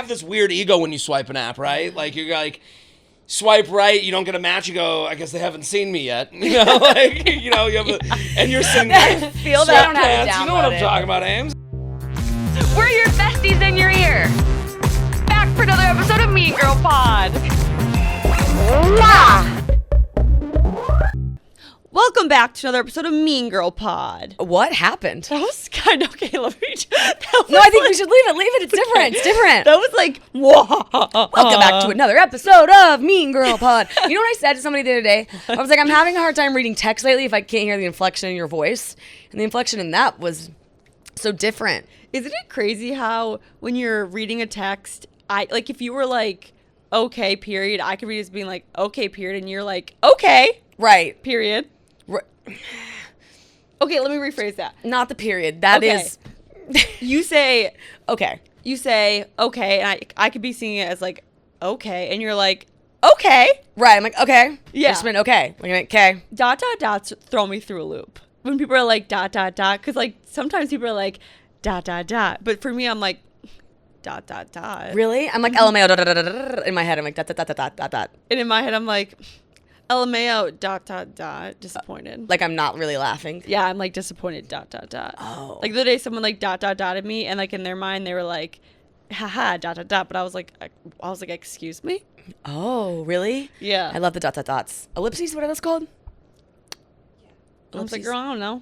have this weird ego when you swipe an app, right? Like you're like, swipe right, you don't get a match, you go, I guess they haven't seen me yet. You know, like, you know, you have a, and you're sitting there, feel that. I don't have to you know what I'm talking about, Ames? We're your besties in your ear. Back for another episode of Mean Girl Pod. Welcome back to another episode of Mean Girl Pod. What happened? That was kind of okay. Let me. No, I think we should leave it. Leave it. It's different. It's different. That was like, whoa. Welcome back to another episode of Mean Girl Pod. You know what I said to somebody the other day? I was like, I'm having a hard time reading text lately if I can't hear the inflection in your voice. And the inflection in that was so different. Isn't it crazy how when you're reading a text, like if you were like, okay, period, I could read it as being like, okay, period, and you're like, okay, right, period. Okay, let me rephrase that. Not the period. That okay. is. You say, okay. You say, okay, and I could be seeing it as like, okay, and you're like, okay. Right, I'm like, okay. Yeah. I just meant okay. Like, okay. Dots throw me through a loop. When people are like, because like sometimes people are like, but for me, I'm like, Really? I'm like, LMAO, in my head, I'm like, dot. And in my head, I'm like, LMAO, disappointed. Like I'm not really laughing. Yeah, I'm like disappointed, Oh. Like the other day, someone like at me, and like in their mind, they were like, haha, but I was like, excuse me? Oh, really? Yeah. I love the dots. Ellipses, what are those called? I was like, girl, I don't know.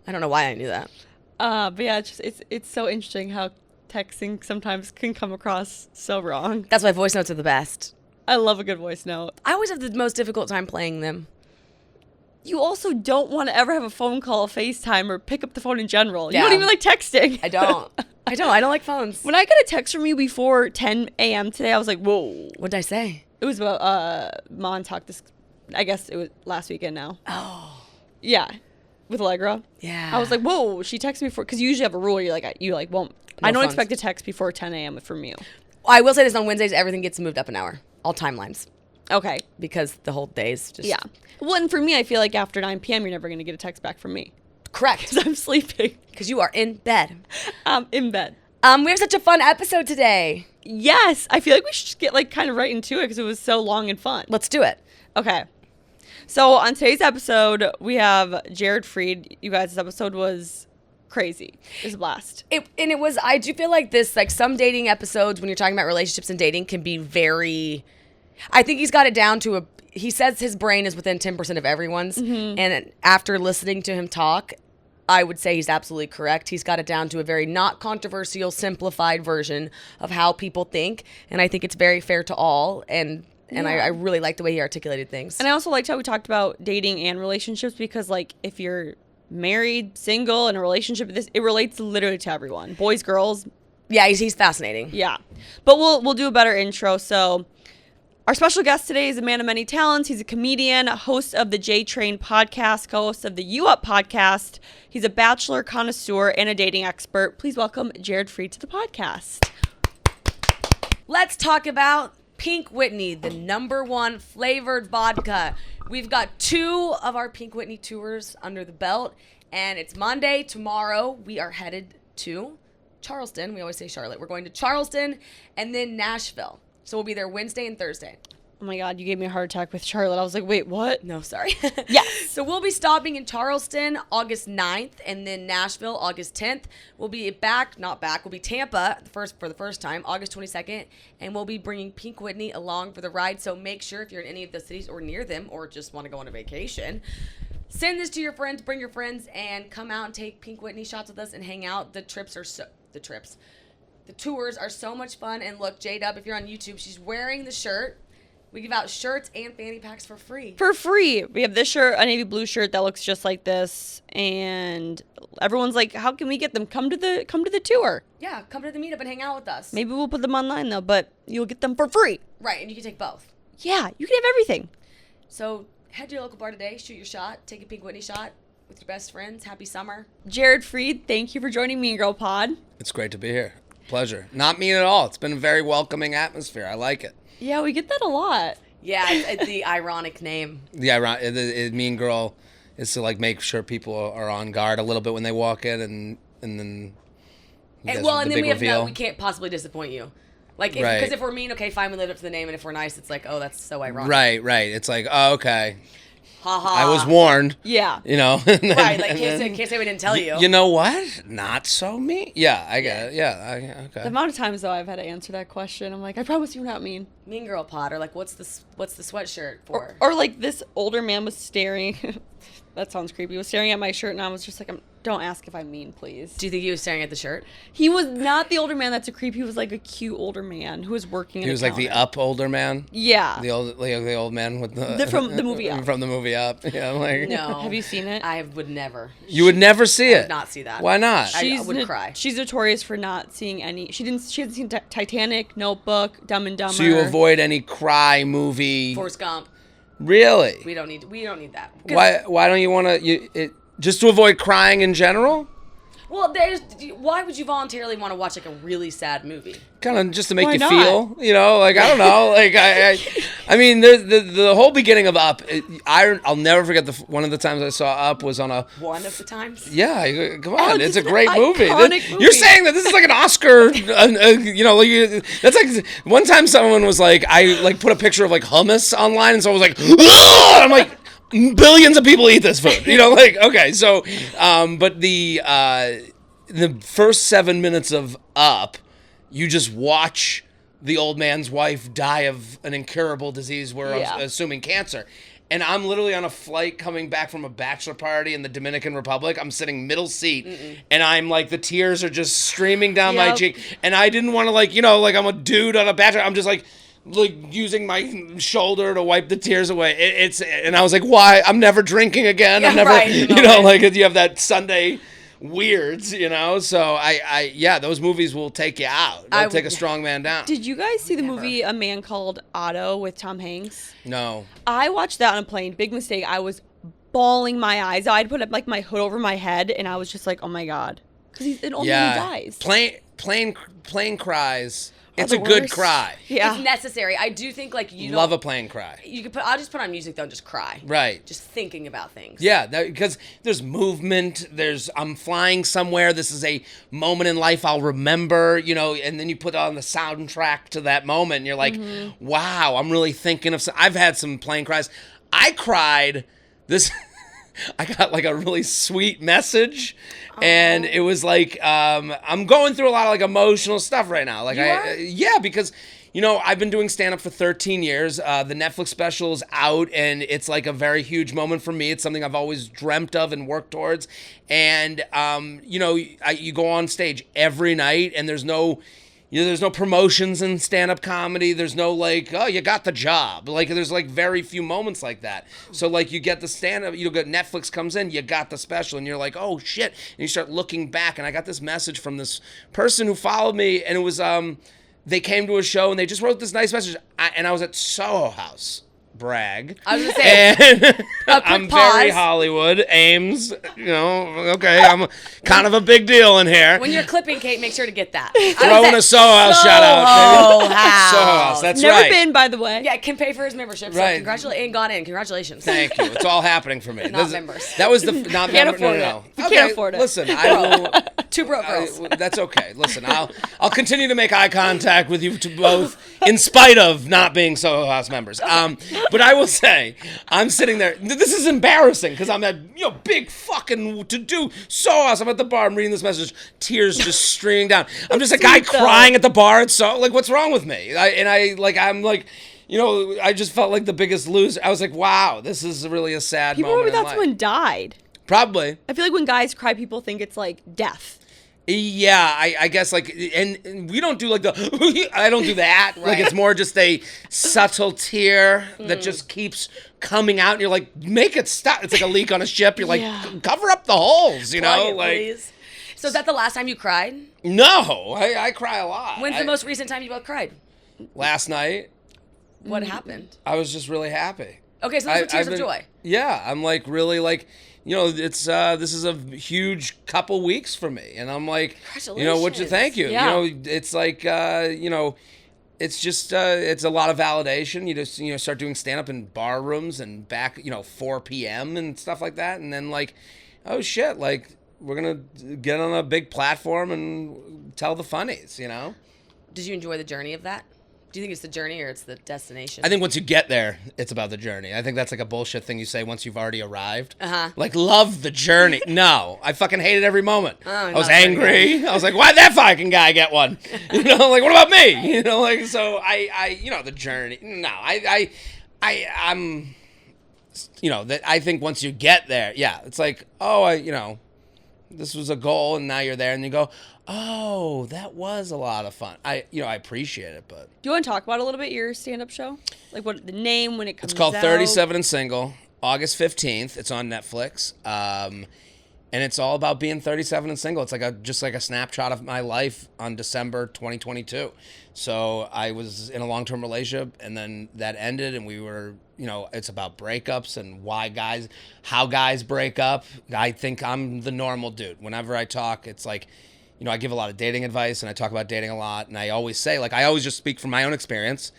I don't know why I knew that. But yeah, it's so interesting how texting sometimes can come across so wrong. That's why voice notes are the best. I love a good voice note. I always have the most difficult time playing them. You also don't want to ever have a phone call, a FaceTime, or pick up the phone in general. Yeah. You don't even like texting. I don't. I don't like phones. When I got a text from you before 10 a.m. today, I was like, whoa. What'd I say? It was about Montauk. I guess it was last weekend now. Oh. Yeah. With Allegra. Yeah. I was like, whoa. She texted me because you usually have a rule. You won't. No I don't phones. expect a text before 10 a.m. from you. I will say this, on Wednesdays, everything gets moved up an hour. All timelines. Okay. Because the whole day's just... Yeah. Well, and for me, I feel like after 9 p.m., you're never going to get a text back from me. Correct. Because I'm sleeping. Because you are in bed. I'm in bed. We have such a fun episode today. Yes. I feel like we should just get like kind of right into it because it was so long and fun. Let's do it. Okay. So on today's episode, we have Jared Freid. You guys, this episode was crazy. It was a blast. I do feel like this, like some dating episodes when you're talking about relationships and dating can be very, I think he's got it down to he says his brain is within 10% of everyone's. Mm-hmm. And after listening to him talk, I would say he's absolutely correct. He's got it down to a very not controversial, simplified version of how people think. And I think it's very fair to all. And I really like the way he articulated things. And I also liked how we talked about dating and relationships because, like, if you're married, single, in a relationship, it relates literally to everyone. Boys, girls. Yeah, he's fascinating. Yeah. But we'll do a better intro. So our special guest today is a man of many talents. He's a comedian, host of the J Train podcast, co-host of the U Up podcast. He's a bachelor connoisseur and a dating expert. Please welcome Jared Freid to the podcast. Let's talk about Pink Whitney, the #1 flavored vodka. We've got 2 of our Pink Whitney tours under the belt, and it's Monday. Tomorrow, we are headed to Charleston. We always say Charlotte. We're going to Charleston and then Nashville. So we'll be there Wednesday and Thursday. Oh my God, you gave me a heart attack with Charlotte. I was like, wait, what? No, sorry. Yes. So we'll be stopping in Charleston August 9th and then Nashville August 10th. We'll be we'll be Tampa for the first time, August 22nd, and we'll be bringing Pink Whitney along for the ride. So make sure if you're in any of the cities or near them or just want to go on a vacation, send this to your friends, bring your friends, and come out and take Pink Whitney shots with us and hang out. The tours are so much fun. And look, J-Dub, if you're on YouTube, she's wearing the shirt. We give out shirts and fanny packs for free. For free. We have this shirt, a navy blue shirt that looks just like this. And everyone's like, how can we get them? Come to the tour. Yeah, come to the meetup and hang out with us. Maybe we'll put them online, though, but you'll get them for free. Right, and you can take both. Yeah, you can have everything. So head to your local bar today, shoot your shot, take a Pink Whitney shot with your best friends. Happy summer. Jared Freid, thank you for joining Mean Girl Pod. It's great to be here. Pleasure. Not mean at all. It's been a very welcoming atmosphere. I like it. Yeah, we get that a lot. Yeah, it's the ironic name. The Mean Girl is to like make sure people are on guard a little bit when they walk in, and then And then we can't possibly disappoint you. Like, Right. because if we're mean, okay, fine, we live up to the name, and if we're nice, it's like, oh, that's so ironic. Right. It's like, oh, okay. Ha ha. I was warned. Yeah. You know. and then- Right, like, and can't say we didn't tell you. You know what? Not so mean. Yeah, I get it. Yeah, The okay. amount of times though I've had to answer that question, I'm like, I promise you're not mean. Mean girl pod, or like, what's the sweatshirt for? Or like this older man was staring. That sounds creepy. He was staring at my shirt, and I was just like, don't ask if I'm mean, please. Do you think he was staring at the shirt? He was not the older man that's a creep. He was like a cute older man who was working. He was like the Up older man. Yeah. The old man with the From the movie Up. From the movie Up. Yeah, I'm like No. Have you seen it? I would never. You would never see I it. would not see that. Why not? I would cry. She's notorious for not seeing any. She hasn't seen Titanic, Notebook, Dumb and Dumber. So you avoid any cry movie. Forrest Gump. Really? We don't need that. 'Cause- Why don't you want to just to avoid crying in general? Well, why would you voluntarily want to watch like a really sad movie? Kind of just to make Why you not? feel, like I don't know, like I mean, the whole beginning of Up. I'll never forget one of the times I saw Up was on a. One of the times. Yeah, come on, Alex, it's a it's great an movie. iconic movie. You're saying that this is like an Oscar, that's like one time someone was like, I like put a picture of like hummus online, and so I was like, "Ugh!" I'm like. Billions of people eat this food, okay. So, but the first 7 minutes of Up, you just watch the old man's wife die of an incurable disease. We're assuming cancer, and I'm literally on a flight coming back from a bachelor party in the Dominican Republic. I'm sitting middle seat, and I'm like the tears are just streaming down my Yep. cheek, and I didn't want to like I'm a dude on a bachelor. I'm just like using my shoulder to wipe the tears away. And I was like, why? I'm never drinking again. Yeah, I'm never, right, you have that Sunday weirds, So those movies will take you out. They'll take a strong man down. Did you guys see the movie A Man Called Otto with Tom Hanks? No. I watched that on a plane. Big mistake. I was bawling my eyes out. I'd put up like my hood over my head, and I was just like, oh my God. Because he's an old man who dies. Plane cries. It's the a good worst. cry. Yeah. It's necessary. I do think like you Love don't, a plane cry. You could I'll just put on music though and just cry. Right. Just thinking about things. Yeah, because there's movement. I'm flying somewhere. This is a moment in life I'll remember, and then you put on the soundtrack to that moment, and you're like, wow, I'm really thinking of. I've had some plane cries. I cried. I got like a really sweet message, and it was like I'm going through a lot of like emotional stuff right now. Like because I've been doing stand up for 13 years. The Netflix special is out, and it's like a very huge moment for me. It's something I've always dreamt of and worked towards. And you go on stage every night, and there's no promotions in stand-up comedy. There's no like, oh, you got the job. Like, there's like very few moments like that. So like, you get the stand-up, Netflix comes in, you got the special, and you're like, oh shit. And you start looking back, and I got this message from this person who followed me, and it was they came to a show, and they just wrote this nice message, and I was at Soho House. Brag. I was gonna say, and I'm very Hollywood. Ames, okay, I'm kind of a big deal in here. when you're clipping, Kate, make sure to get that. Throwing a Soho House shout out. Soho Soho House. House, that's Never right. been, by the way. Yeah, can pay for his membership. So Right. Congratulations. And got in. Congratulations. Thank you. It's all happening for me. Not members. That was the not Can't member. afford No. it. You can't afford it. Listen, I will. Two broke girls. That's okay. Listen, I'll continue to make eye contact with you to both, in spite of not being Soho House members. But I will say, I'm sitting there. This is embarrassing because I'm that big fucking to do Soho House. I'm at the bar. I'm reading this message. Tears just streaming down. I'm just a guy Sweet, though. crying at the bar. It's so like, what's wrong with me? I just felt like the biggest loser. I was like, wow, this is really a sad People moment probably in thought life. someone died. Probably. I feel like when guys cry, people think it's like death. Yeah, I guess and we don't do like the, I don't do that. Like it's more just a subtle tear that just keeps coming out, and you're like, make it stop. It's like a leak on a ship. You're like, cover up the holes, Plug it, please. So is that the last time you cried? No, I cry a lot. When's the most recent time you both cried? Last night, What happened? I was just really happy. Okay, so those are tears of joy. Yeah, I'm like really like, it's this is a huge couple weeks for me, and I'm like, thank you. Yeah. It's like it's just it's a lot of validation. You just start doing stand up in bar rooms and back 4 p.m. and stuff like that, and then like, oh shit, like we're gonna get on a big platform and tell the funnies, Did you enjoy the journey of that? Do you think it's the journey or it's the destination? I think once you get there, it's about the journey. I think that's like a bullshit thing you say once you've already arrived. Like, love the journey. No, I fucking hated every moment. I was angry. I was like, why'd that fucking guy get one? You know, like, what about me? You know, like, so I you know, the journey. No, I'm, you know, that I think once you get there, yeah, it's like, oh, you know, this was a goal and now you're there and you go, oh, that was a lot of fun. I appreciate it, but. Do you want to talk about a little bit your stand-up show? Like what the name, when it comes out? It's called 37 and Single, August 15th. It's on Netflix. And it's all about being 37 and single. It's like just like a snapshot of my life on December 2022. So I was in a long-term relationship and then that ended and we were, you know, it's about breakups and how guys break up. I think I'm the normal dude. Whenever I talk, it's like, you know, I give a lot of dating advice and I talk about dating a lot. And I always say, like, I always just speak from my own experience.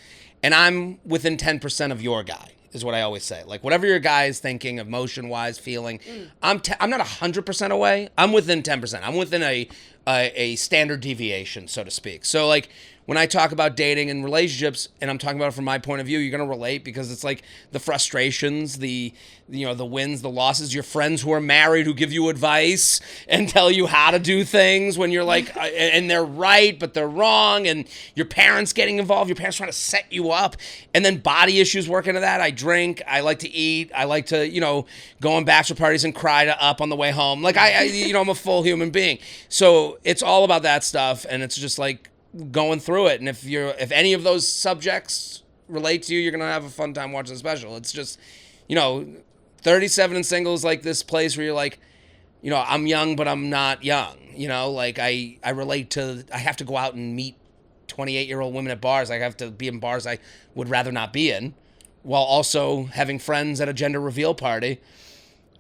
And I'm within 10% of your guy, is what I always say. Like, whatever your guy is thinking, emotion-wise, feeling, I'm not 100% away. I'm within 10%. I'm within a standard deviation, so to speak. So, like, when I talk about dating and relationships, and I'm talking about it from my point of view, you're going to relate because it's like the frustrations, the wins, the losses, your friends who are married who give you advice and tell you how to do things when you're like, and they're right, but they're wrong, and your parents getting involved, your parents trying to set you up, and then body issues work into that. I drink, I like to eat, I like to, you know, go on bachelor parties and cry up on the way home. Like, I'm a full human being. So it's all about that stuff, and it's just like, going through it, and if any of those subjects relate to you, you're gonna have a fun time watching the special. It's just, you know, 37 and Single is like this place where you're like, you know, I'm young but I'm not young, you know, like I relate to, I have to go out and meet 28-year-old women at bars. I have to be in bars I would rather not be in, while also having friends at a gender reveal party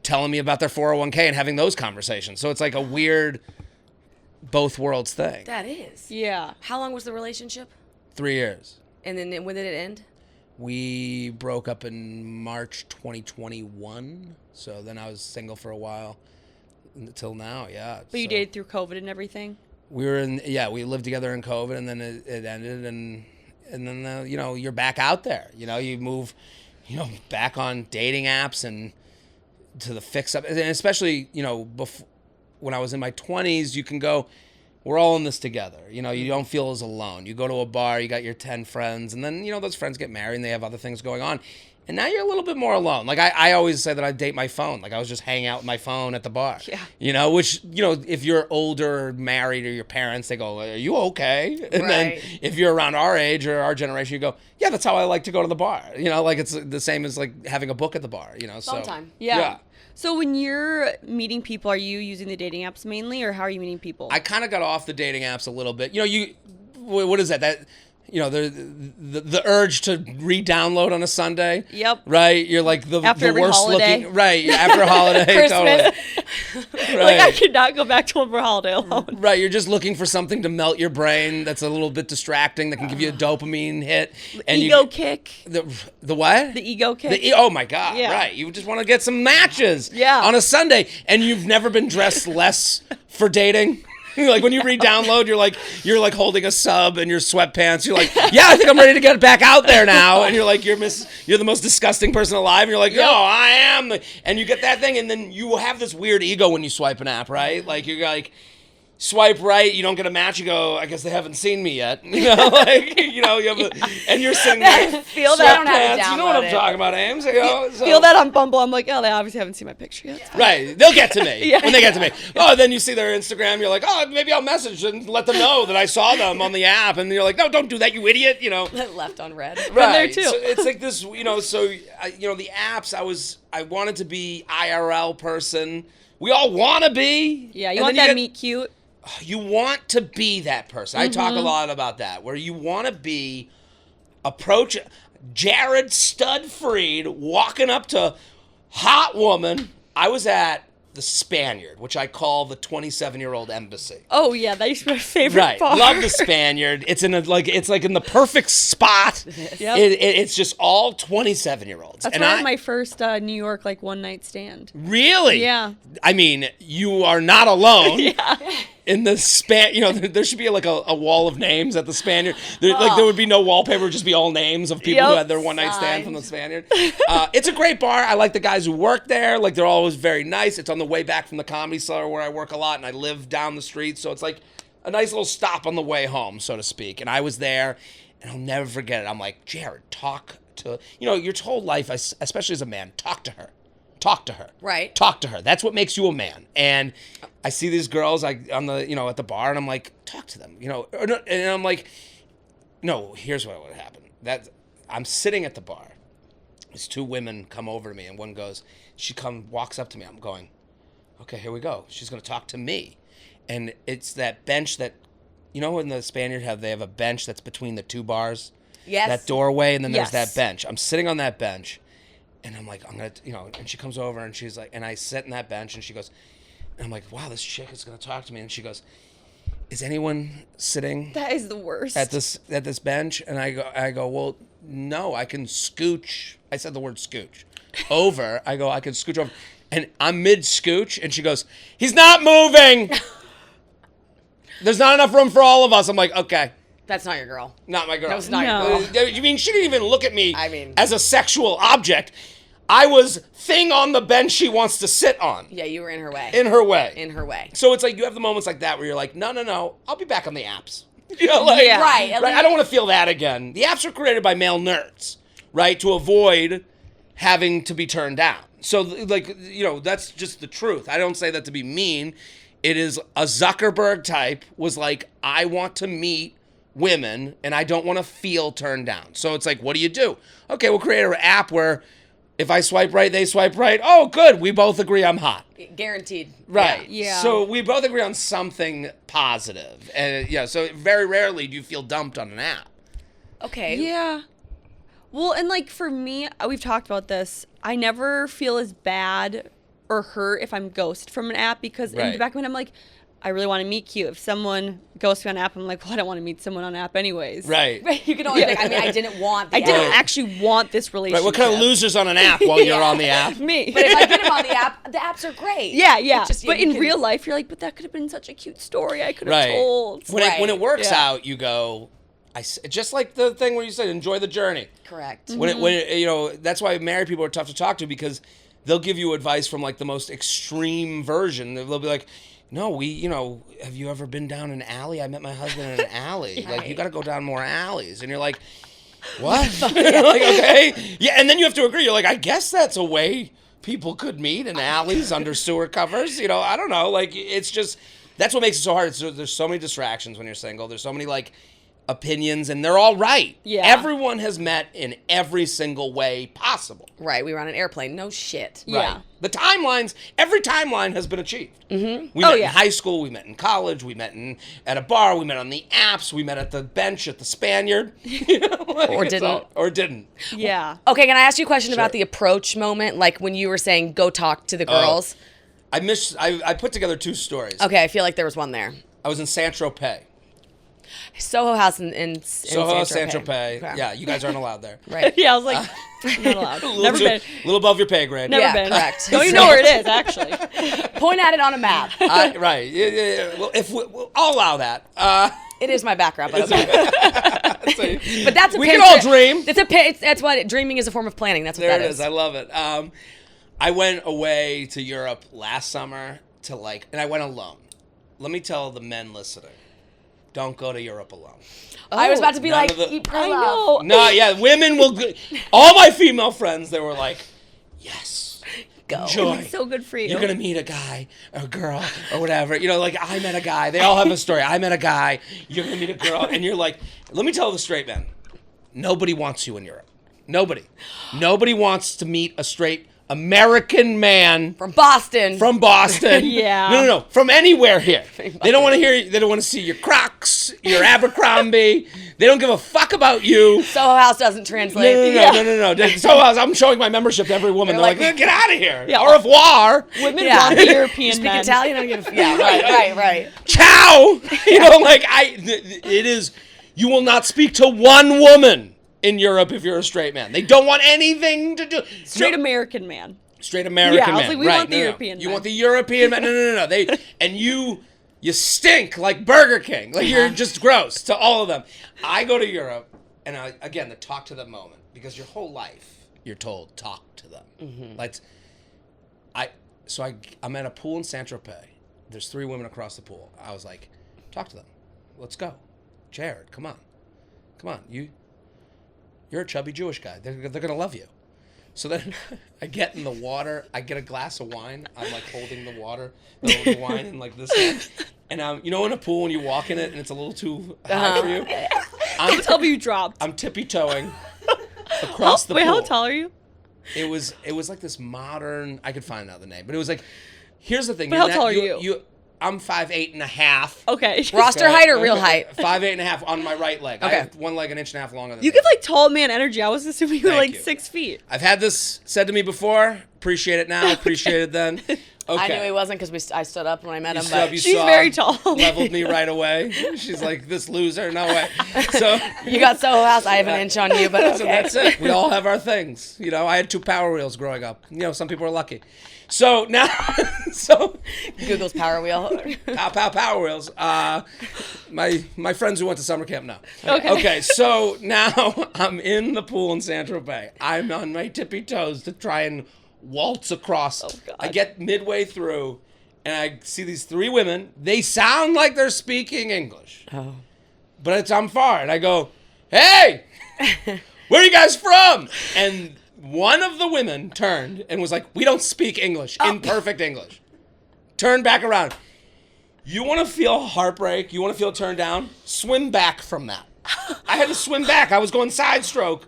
telling me about their 401k and having those conversations. So it's like a weird both worlds thing. That is. Yeah. How long was the relationship? 3 years. And then when did it end? We broke up in March 2021. So then I was single for a while until now, yeah. But you dated through COVID and everything? We lived together in COVID and then it ended and then, you know, you're back out there. You know, you move, you know, back on dating apps and to the fix up. And especially, you know, before, when I was in my 20s, you can go, we're all in this together. You know, you don't feel as alone. You go to a bar, you got your 10 friends, and then, you know, those friends get married and they have other things going on. And now you're a little bit more alone. Like, I always say that I date my phone. Like, I was just hanging out with my phone at the bar. Yeah. You know, which, you know, if you're older, married, or your parents, they go, are you okay? And then if you're around our age or our generation, you go, yeah, that's how I like to go to the bar. You know, like, it's the same as, like, having a book at the bar, you know. Sometime. Yeah. So when you're meeting people, are you using the dating apps mainly, or how are you meeting people? I kind of got off the dating apps a little bit. You know, what is that? That, you know, the urge to re-download on a Sunday. Yep. Right? You're like the worst holiday. looking. Right. After a holiday. Totally. Right. Like, I could not go back to one for holiday alone. Right. You're just looking for something to melt your brain that's a little bit distracting, that can give you a dopamine hit. And ego kick. The what? The ego kick. Oh, my God. Yeah. Right. You just want to get some matches on a Sunday, and you've never been dressed less for dating. Like, when you re-download, you're like holding a sub in your sweatpants. You're like, yeah, I think I'm ready to get back out there now. And you're like, you're the most disgusting person alive. And you're like, no, I am. And you get that thing, and then you have this weird ego when you swipe an app, right? Like, you're like, swipe right, you don't get a match, you go, I guess they haven't seen me yet. You know, like, you know, you have and you're sitting there, feel that. Pants, you know what I'm talking about, Ames. You know, feel that on Bumble. I'm like, oh, they obviously haven't seen my picture yet. Right, they'll get to me when they get to me. Oh, then you see their Instagram, you're like, oh, maybe I'll message and let them know that I saw them on the app, and you're like, no, don't do that, you idiot. You know, left on red. Right, there too. So it's like this, you know. So you know, the apps, I wanted to be IRL person. We all want to be. Yeah, you want that meet cute. You want to be that person. I talk a lot about that, where you want to be approach Jared Stud Freid walking up to hot woman. I was at the Spaniard, which I call the 27-year-old embassy. Oh yeah, that used to be my favorite bar. Love the Spaniard. It's in it's like in the perfect spot. Yep. It's just all 27-year-olds. That's where I had my first New York like one night stand. Really? Yeah. I mean, you are not alone. Yeah. in the span, there should be like a wall of names at the Spaniard. There would be no wallpaper, it would just be all names of people who had their one night stand from the Spaniard. It's a great bar. I like the guys who work there. Like, they're always very nice. It's on the way back from the Comedy Cellar where I work a lot, and I live down the street, so it's like a nice little stop on the way home, so to speak. And I was there, and I'll never forget it. I'm like, Jared, talk to, your whole life, especially as a man, talk to her. Talk to her. Right. Talk to her. That's what makes you a man. And I see these girls on the, at the bar, and I'm like, talk to them, and I'm like, no, here's what would happen. I'm sitting at the bar. These two women come over to me, and one goes, walks up to me. I'm going, okay, here we go. She's going to talk to me. And it's that bench that, when the Spaniard they have a bench that's between the two bars? Yes. That doorway, and then there's Yes. that bench. I'm sitting on that bench. And I'm like, I'm going to, and she comes over and she's like, and I sit in that bench and she goes, and I'm like, wow, this chick is going to talk to me. And she goes, is anyone sitting That is the worst. at this bench? And I go, well, no, I can scooch. I said the word scooch over. I can scooch over. And I'm mid scooch. And she goes, he's not moving. There's not enough room for all of us. I'm like, okay. That's not your girl. Not my girl. That was not No. your girl. You mean she didn't even look at me I mean- as a sexual object? I was thing on the bench she wants to sit on. Yeah, you were in her way. In her way. In her way. So it's like you have the moments like that where you're like, no, I'll be back on the apps. Yeah. Right. At least- I don't want to feel that again. The apps were created by male nerds, right, to avoid having to be turned down. So, that's just the truth. I don't say that to be mean. It is a Zuckerberg type was like, I want to meet women and I don't want to feel turned down. So it's like, what do? Okay, we'll create an app where if I swipe right, they swipe right. Oh, good. We both agree I'm hot. Guaranteed. Right. Yeah. So we both agree on something positive. And so very rarely do you feel dumped on an app. Okay. Yeah. Well, and like for me, we've talked about this. I never feel as bad or hurt if I'm ghosted from an app because in Right. the back of my mind, I'm like, I really want to meet you. If someone ghosts me on an app, I'm like, well, I don't want to meet someone on an app anyways. Right. You can always think, I didn't want the I didn't app. actually want this relationship. Right. What kind of losers on an app while you're on the app? Me. But if I get him on the apps are great. yeah. It's just, But you in can- real life, you're like, but that could have been such a cute story I could have Right. told. When it works Yeah. out, you go, just like the thing where you said, enjoy the journey. Correct. When that's why married people are tough to talk to because they'll give you advice from like the most extreme version. They'll be like, no, have you ever been down an alley? I met my husband in an alley. Like, you got to go down more alleys. And you're like, what? Like, okay. Yeah, and then you have to agree. You're like, I guess that's a way people could meet in alleys under sewer covers. I don't know. Like, it's just, that's what makes it so hard. There's so many distractions when you're single. There's so many, like, opinions, and they're all right. Yeah. Everyone has met in every single way possible. Right. We were on an airplane. No shit. Yeah. Right. The timelines, every timeline has been achieved. Mm-hmm. We Oh, met yeah. in high school, we met in college, we met at a bar, we met on the apps, we met at the bench at the Spaniard. Or didn't. Or didn't. Yeah. Okay, can I ask you a question Sure. about the approach moment? Like when you were saying, go talk to the girls. I put together two stories. Okay, I feel like there was one there. I was in Saint-Tropez. Soho House in Soho, Saint-Tropez. Saint-Tropez. Okay. Yeah, you guys aren't allowed there. Right. Yeah, I was like, not allowed. Never been. A little above your pay grade. Never Yeah, been. correct. Don't even know where it is, actually. Point at it on a map. Right. Yeah. Well, I'll allow that. It is my background, but okay. But that's a We pin can all trip. dream. That's what dreaming is a form of planning. That's what There that it is. I love it. I went away to Europe last summer and I went alone. Let me tell the men listening, don't go to Europe alone. I was about to be None like, of the- eat, I pray, love. know. No, yeah, women will. All my female friends, they were like, yes, Go. enjoy. It's so good for you. You're gonna meet a guy or a girl or whatever. Like I met a guy. They all have a story. I met a guy. You're gonna meet a girl, and you're like, let me tell the straight men. Nobody wants you in Europe. Nobody wants to meet a straight American man From Boston. from Boston. Yeah. No. From anywhere here. They don't want to hear you. They don't want to see your Crocs, your Abercrombie. They don't give a fuck about you. Soho House doesn't translate. No. So I'm showing my membership to every woman. They're like, like, get out of here. Yeah. Au revoir. Women Yeah. want the European Speak men. Italian? I don't give a yeah, right. Ciao. It is, you will not speak to one woman in Europe if you're a straight man. They don't want anything to do. Straight No. American man. Straight American Yeah, I was man. like, we right. want the European You man. want the European man. No. You you stink like Burger King. Like, you're just gross to all of them. I go to Europe, and again, the talk to them moment, because your whole life, you're told, talk to them. Like, I'm at a pool in Saint-Tropez. There's 3 women across the pool. I was like, talk to them. Let's go. Jared, come on. You're a chubby Jewish guy. They're going to love you. So then I get in the water. I get a glass of wine. I'm like holding the the wine in like this hand. And you know in a pool when you walk in it and it's a little too high for you? Don't tell me you dropped. I'm tippy-toeing across the pool. Wait, how tall are you? It was like this modern, I could find out the name, but it was like, here's the thing. But how tall are you? I'm 5'8.5". Okay. Roster height or real height? 5'8.5" on my right leg. Okay. I have one leg an inch and a half longer than You the give like tall man energy. I was assuming you were Thank like you. 6 feet. I've had this said to me before. Appreciate it now. Appreciate it then. Okay. I knew he wasn't because I stood up when I met him. stood up, But you She's saw, very tall. Leveled me right away. She's like, this loser, no way. So you got so fast. I have an inch on you, but okay. So that's it. We all have our things. You know, I had 2 Power Wheels growing up. You know, some people are lucky. So now, Google's Power Wheel. Power Wheels. My friends who went to summer camp know. Okay. Okay, so now I'm in the pool in Saint-Tropez. I'm on my tippy toes to try and waltz across. Oh, God. I get midway through, and I see these 3 women. They sound like they're speaking English. Oh. But I'm far, and I go, hey, where are you guys from? And one of the women turned and was like, we don't speak English, in perfect English. Turned back around. You want to feel heartbreak? You want to feel turned down? Swim back from that. I had to swim back. I was going side stroke.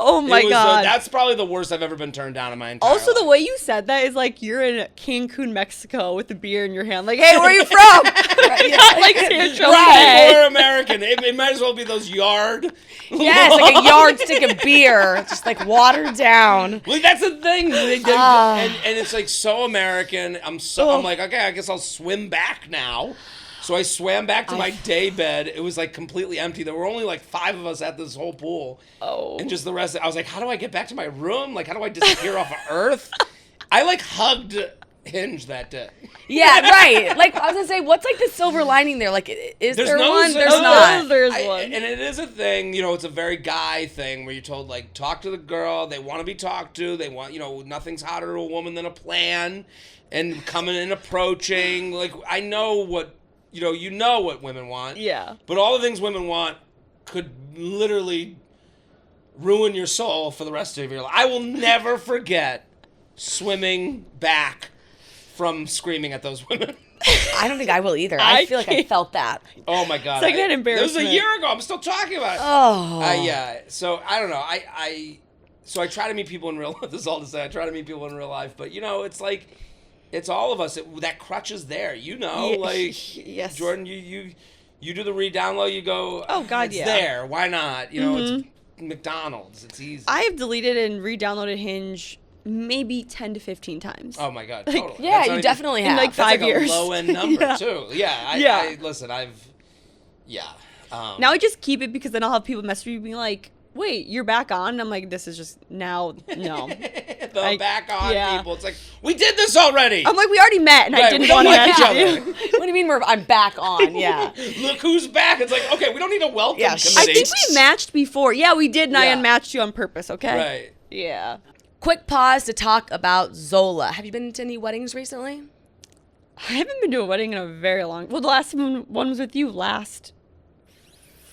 Oh my God. That's probably the worst I've ever been turned down in my entire Also, life. the way you said that is like you're in Cancun, Mexico with a beer in your hand. Like, hey, where are you from? Not like Sancho. Right, or American. It might as well be those yard. Yes, like a yardstick of beer, just like watered down. Well, that's the thing. And it's like so American. I'm like, okay, I guess I'll swim back now. So I swam back to my day bed. It was like completely empty. There were only like 5 of us at this whole pool. Oh. And just the rest. I was like, how do I get back to my room? Like, how do I disappear off of Earth? I like hugged Hinge that day. Yeah, right. Like, I was going to say, what's like the silver lining there? Like, is there one? There's not. There's one. And it is a thing, you know, it's a very guy thing where you're told, like, talk to the girl. They want to be talked to. They want, you know, nothing's hotter to a woman than a plan. And coming and approaching. Like, I know what, you know what women want. Yeah. But all the things women want could literally ruin your soul for the rest of your life. I will never forget swimming back from screaming at those women. I don't think I will either. I feel like I felt that. Oh my God. It's like an It embarrassment. was a year ago. I'm still talking about it. Oh. Yeah. So I don't know. So I try to meet people in real life. This is all to say. I try to meet people in real life. But, it's like, it's all of us. That crutch is there. Yes. Jordan, you do the re-download. You go, Oh, God, it's yeah. there. Why not? It's McDonald's. It's easy. I have deleted and re-downloaded Hinge maybe 10 to 15 times. Oh my God, totally. Yeah, That's you not definitely in have. like That's 5 like years. a low end number Yeah. too. Yeah. Yeah. Listen, yeah. Now I just keep it because then I'll have people message me being like, wait, you're back on? And I'm like, this is just now, no. The back on yeah. people. It's like, we did this already. I'm like, we already met and I Right, didn't we don't want to like each message other. you. What do you mean I'm back on? Yeah. Look who's back. It's like, okay, we don't need a welcome Yeah, committee. I think we matched before. Yeah, we did, and I Yeah. unmatched you on purpose, okay? Right. Yeah. Quick pause to talk about Zola. Have you been to any weddings recently? I haven't been to a wedding in a very long. Well, the last one was with you last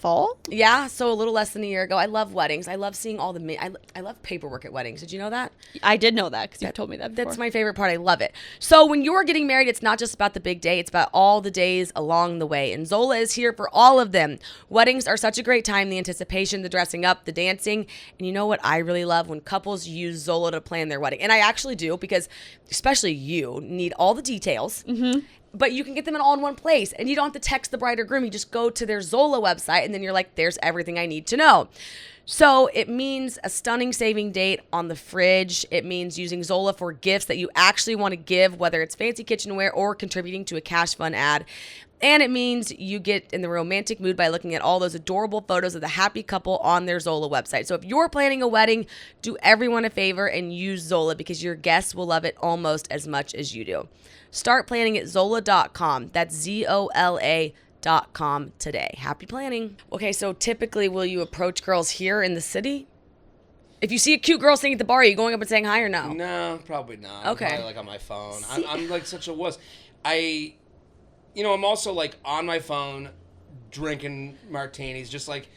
fall. Yeah, so a little less than a year ago. I love weddings. I love seeing all the I love paperwork at weddings. Did you know that? I did know that because you told me that before. That's my favorite part. I love it. So when you're getting married, it's not just about the big day. It's about all the days along the way. And Zola is here for all of them. Weddings are such a great time. The anticipation, the dressing up, the dancing. And you know what I really love? When couples use Zola to plan their wedding. And I actually do, because especially you need all the details. Mm-hmm. But you can get them all in one place, and you don't have to text the bride or groom. You just go to their Zola website, and then you're like, there's everything I need to know. So it means a stunning saving date on the fridge. It means using Zola for gifts that you actually want to give, whether it's fancy kitchenware or contributing to a cash fund ad. And it means you get in the romantic mood by looking at all those adorable photos of the happy couple on their Zola website. So if you're planning a wedding, do everyone a favor and use Zola, because your guests will love it almost as much as you do. Start planning at Zola.com. That's ZOLA.com today. Happy planning. Okay, so typically will you approach girls here in the city? If you see a cute girl sitting at the bar, are you going up and saying hi or no? No, probably not. Okay. I'm probably like on my phone. I'm like such a wuss. I'm also like on my phone drinking martinis, just like,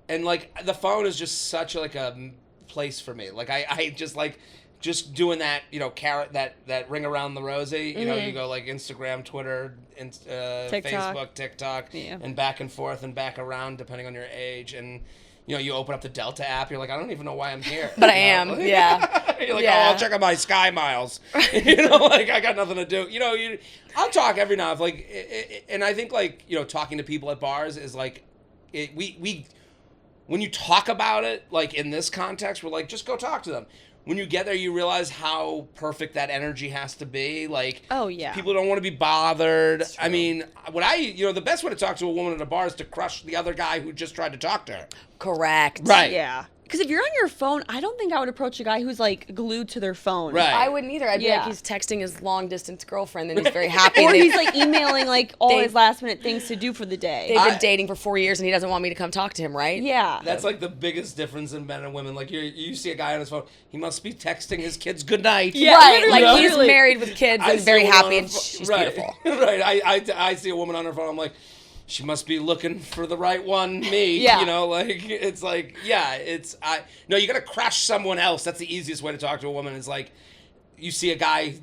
and like the phone is just such like a place for me. Like I just like just doing that, that ring around the rosy. You go like Instagram, Twitter, TikTok. Facebook, TikTok, Yeah. and back and forth and back around depending on your age. And you open up the Delta app, you're like, I don't even know why I'm here. But I am, yeah. You're like, Yeah. oh, I'll check out my Sky Miles. Like I got nothing to do. I'll talk every now and then, and I think like, talking to people at bars is like, we when you talk about it, like in this context, we're like, just go talk to them. When you get there, you realize how perfect that energy has to be. Like, Oh, yeah. people don't want to be bothered. I mean, the best way to talk to a woman at a bar is to crush the other guy who just tried to talk to her. Correct. Right. Yeah. Because if you're on your phone, I don't think I would approach a guy who's like glued to their phone. Right. I wouldn't either. I'd be Yeah. like, he's texting his long-distance girlfriend, and he's very happy. Or They- he's like emailing like all They- his last minute things to do for the day. They've been dating for 4 years, and he doesn't want me to come talk to him, right? Yeah. That's like the biggest difference in men and women. Like you see a guy on his phone, he must be texting his kids good night. Yeah, Right. literally. Like, he's Literally. married with kids and see very a woman happy, on and her she's right. beautiful. Right. I see a woman on her phone. I'm like, she must be looking for the right one. Me. Yeah. It's like, yeah. No, you gotta crush someone else. That's the easiest way to talk to a woman. Is like, you see a guy,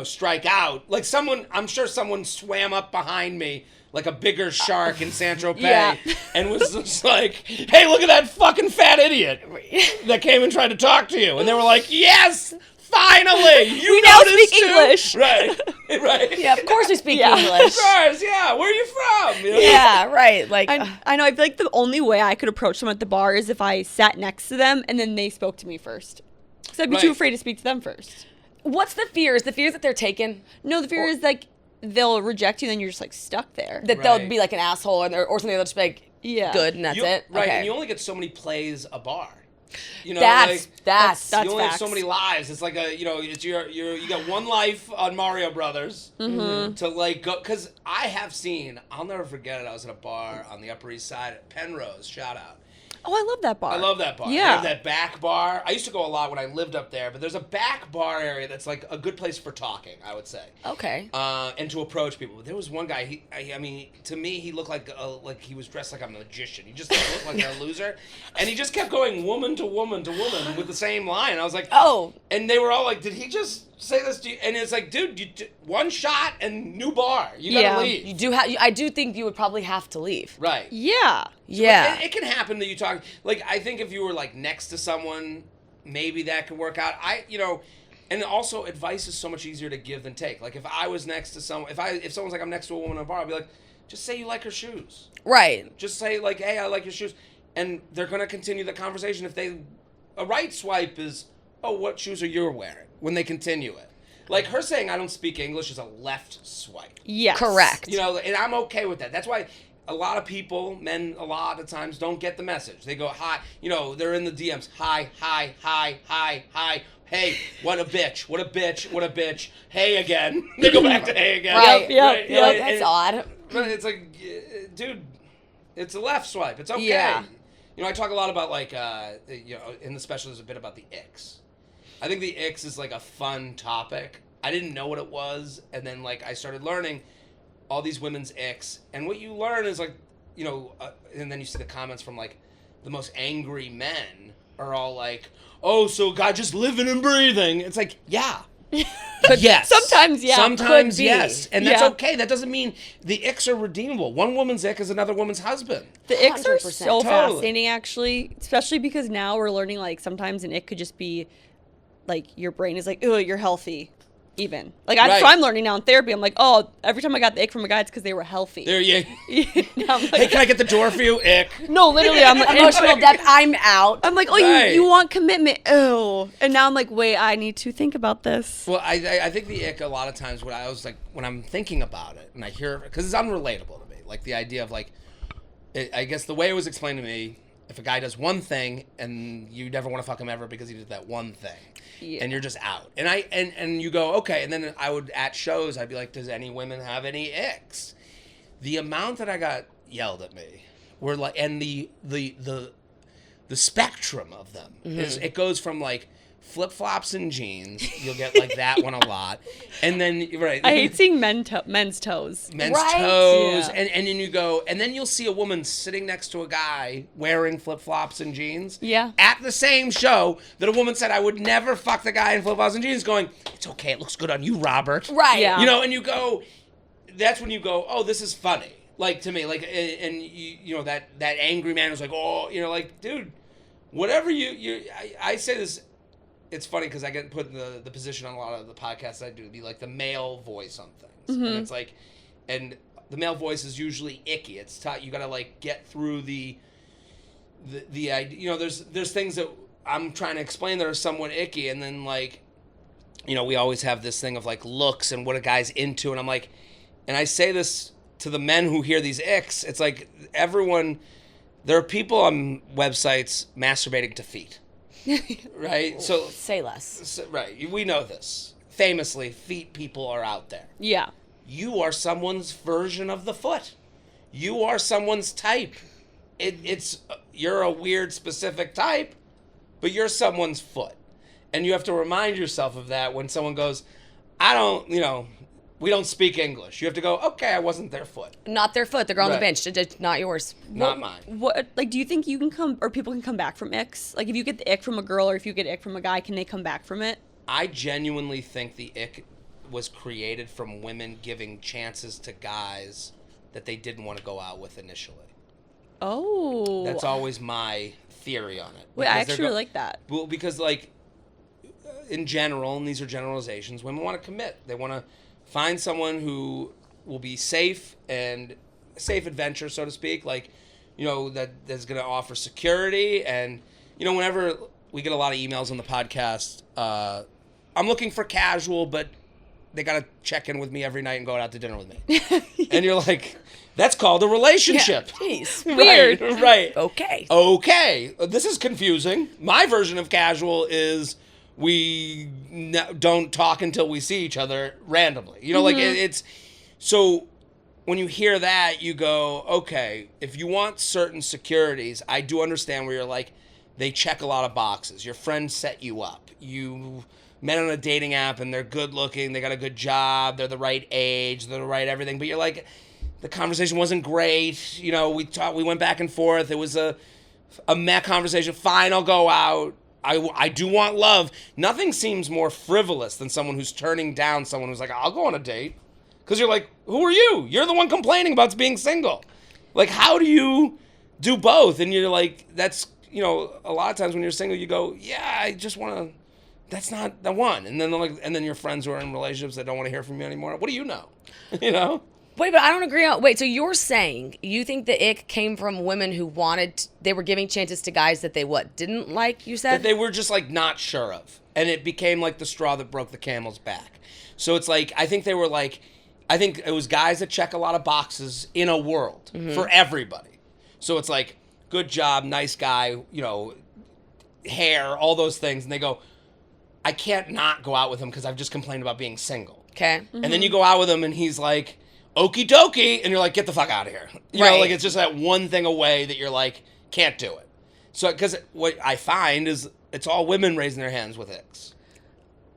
strike out. Like I'm sure someone swam up behind me like a bigger shark in San Tropez, Yeah. and was just like, hey, look at that fucking fat idiot that came and tried to talk to you. And they were like, yes, finally, you We now noticed speak too. English. Right, right. Yeah, of course we speak Yeah. English. Of course, yeah. Where are you from? Yeah, right. Like, I know. I feel like the only way I could approach someone at the bar is if I sat next to them and then they spoke to me first. Because I'd be too Right. afraid to speak to them first. what's the fear? Is the fear that they're taken? No, the fear is like they'll reject you, then you're just like stuck there. That Right. they'll be like an asshole or something. They'll just be like, Yeah. good, and that's it. Right, Okay. and you only get so many plays a bar. That's That's you only have so facts. many lives. It's like it's you got one life on Mario Brothers to like go. Because I have seen, I'll never forget it. I was at a bar on the Upper East Side at Penrose. Shout out. Oh, I love that bar. I love that bar. Yeah. They have that back bar. I used to go a lot when I lived up there, but there's a back bar area that's like a good place for talking, I would say. Okay. And to approach people. But there was one guy, I mean, to me, he looked like he was dressed like a magician. He just looked like a loser. And he just kept going woman to woman to woman with the same line. I was like, Oh. And they were all like, did he just say this to you? And it's like, dude, one shot and new bar. You gotta Yeah. leave. You do have. I do think you would probably have to leave. Right. Yeah. Yeah. It can happen that you talk. Like, I think if you were like next to someone, maybe that could work out. And also advice is so much easier to give than take. Like if I was next to someone, if someone's like, I'm next to a woman in a bar, I'd be like, just say you like her shoes. Right. Just say like, hey, I like your shoes. And they're going to continue the conversation. A right swipe is, oh, what shoes are you wearing? When they continue it. Like her saying I don't speak English is a left swipe. Yes. Correct. And I'm okay with that. That's why a lot of people, men a lot of times, don't get the message. They go, hi, they're in the DMs. Hi, hi, hi, hi, hi. Hey, what a bitch, what a bitch, what a bitch. Hey again. They go back to hey again. Right. Yep. That's odd. But it's like, dude, it's a left swipe. It's okay. Yeah. I talk a lot about like, in the special there's a bit about the Icks. I think the Icks is like a fun topic. I didn't know what it was, and then like I started learning all these women's Icks, and what you learn is like, and then you see the comments from like the most angry men are all like, oh, so God just living and breathing. It's like, yeah. Yes. Sometimes, yeah. Sometimes, Could be. yes. And that's Yeah. okay. That doesn't mean the Icks are redeemable. One woman's Ick is another woman's husband. The icks are 100%. so Totally. fascinating, actually, especially because now we're learning like sometimes an ick could just be like your brain is like, oh, you're healthy, even. Like Right. so I'm learning now in therapy. I'm like, oh, every time I got the ick from a guy, it's because they were healthy. There you. Now I'm Hey, like, can I get the door for you? Ick. no, literally, I'm like, Emotional depth. I'm out. I'm like, oh, Right. you want commitment? Oh, and now I'm like, wait, I need to think about this. Well, I think the Ick a lot of times when I'm thinking about it and I hear it, because it's unrelatable to me. Like the idea of like, I guess the way it was explained to me if a guy does one thing and you never want to fuck him ever because he did that one thing. Yeah. And you're just out. And and you go, okay. And then I would, at shows, I'd be like, does any women have any icks? The amount that I got yelled at me were like, and the spectrum of them is, it goes from like flip-flops and jeans. You'll get like that one a lot. And then, right. I hate seeing men's toes. Men's toes. Yeah. And then you go, and then you'll see a woman sitting next to a guy wearing flip-flops and jeans. Yeah. At the same show that a woman said, I would never fuck the guy in flip-flops and jeans, going, it's okay, it looks good on you, Robert. Right. Yeah. You know, and you go, that's when you go, oh, this is funny. Like, to me, like, and you know, that angry man was like, oh, you know, like, dude, whatever I say this, it's funny because I get put in the position on a lot of the podcasts I do to be like the male voice on things. And it's like, and the male voice is usually icky. It's tough. You got to like get through the idea. You know, there's things that I'm trying to explain that are somewhat icky. And then like, you know, we always have this thing of like looks and what a guy's into. And I'm like, and I say this to the men who hear these icks. It's like there are people on websites masturbating to feet. Right? So Say less. right, we know this. Famously, feet people are out there. Yeah. You are someone's version of the foot. You are someone's type. It's you're a weird specific type, but you're someone's foot. And you have to remind yourself of that when someone goes, we don't speak English. You have to go, okay, I wasn't their foot. Not their foot. They're on the Right. bench. Not yours. Not mine. What, like, do you think you can come, or people can come back from icks? Like, if you get the ick from a girl or if you get ick from a guy, can they come back from it? I genuinely think the ick was created from women giving chances to guys that they didn't want to go out with initially. Oh. That's always my theory on it. Wait, I Because they're actually really like that. Well, because like in general, and these are generalizations, women want to commit. They want to find someone who will be safe and a safe adventure, so to speak. Like, you know, that's going to offer security. And, you know, whenever we get a lot of emails on the podcast, I'm looking for casual, but they got to check in with me every night and go out to dinner with me. And you're like, that's called a relationship. Jeez. Weird. Right. Okay. This is confusing. My version of casual is we don't talk until we see each other randomly. You know, like it's so when you hear that, you go, okay, if you want certain securities, I do understand where you're like, they check a lot of boxes. Your friends set you up. You met on a dating app and they're good looking, they got a good job, they're the right age, they're the right everything. But you're like, the conversation wasn't great. You know, we went back and forth. It was a meh conversation. Fine, I'll go out. I do want love. Nothing seems more frivolous than someone who's turning down someone who's like, I'll go on a date. Because you're like, who are you? You're the one complaining about being single. Like, how do you do both? And you're like, that's, you know, a lot of times when you're single, you go, yeah, I just want to, that's not the one. And then like, and then your friends who are in relationships that don't want to hear from you anymore. What do you know? You know? Wait, but I don't agree on. Wait, so you're saying you think the ick came from women who they were giving chances to guys that they didn't like, you said? That they were just like not sure of. And it became like the straw that broke the camel's back. So it's like, I think it was guys that check a lot of boxes in a world for everybody. So it's like, good job, nice guy, you know, hair, all those things. And they go, I can't not go out with him because I've just complained about being single. Okay. And then you go out with him and he's like, okie dokie, and you're like, get the fuck out of here. You know, like it's just that one thing away that you're like, can't do it. So, because what I find is it's all women raising their hands with icks.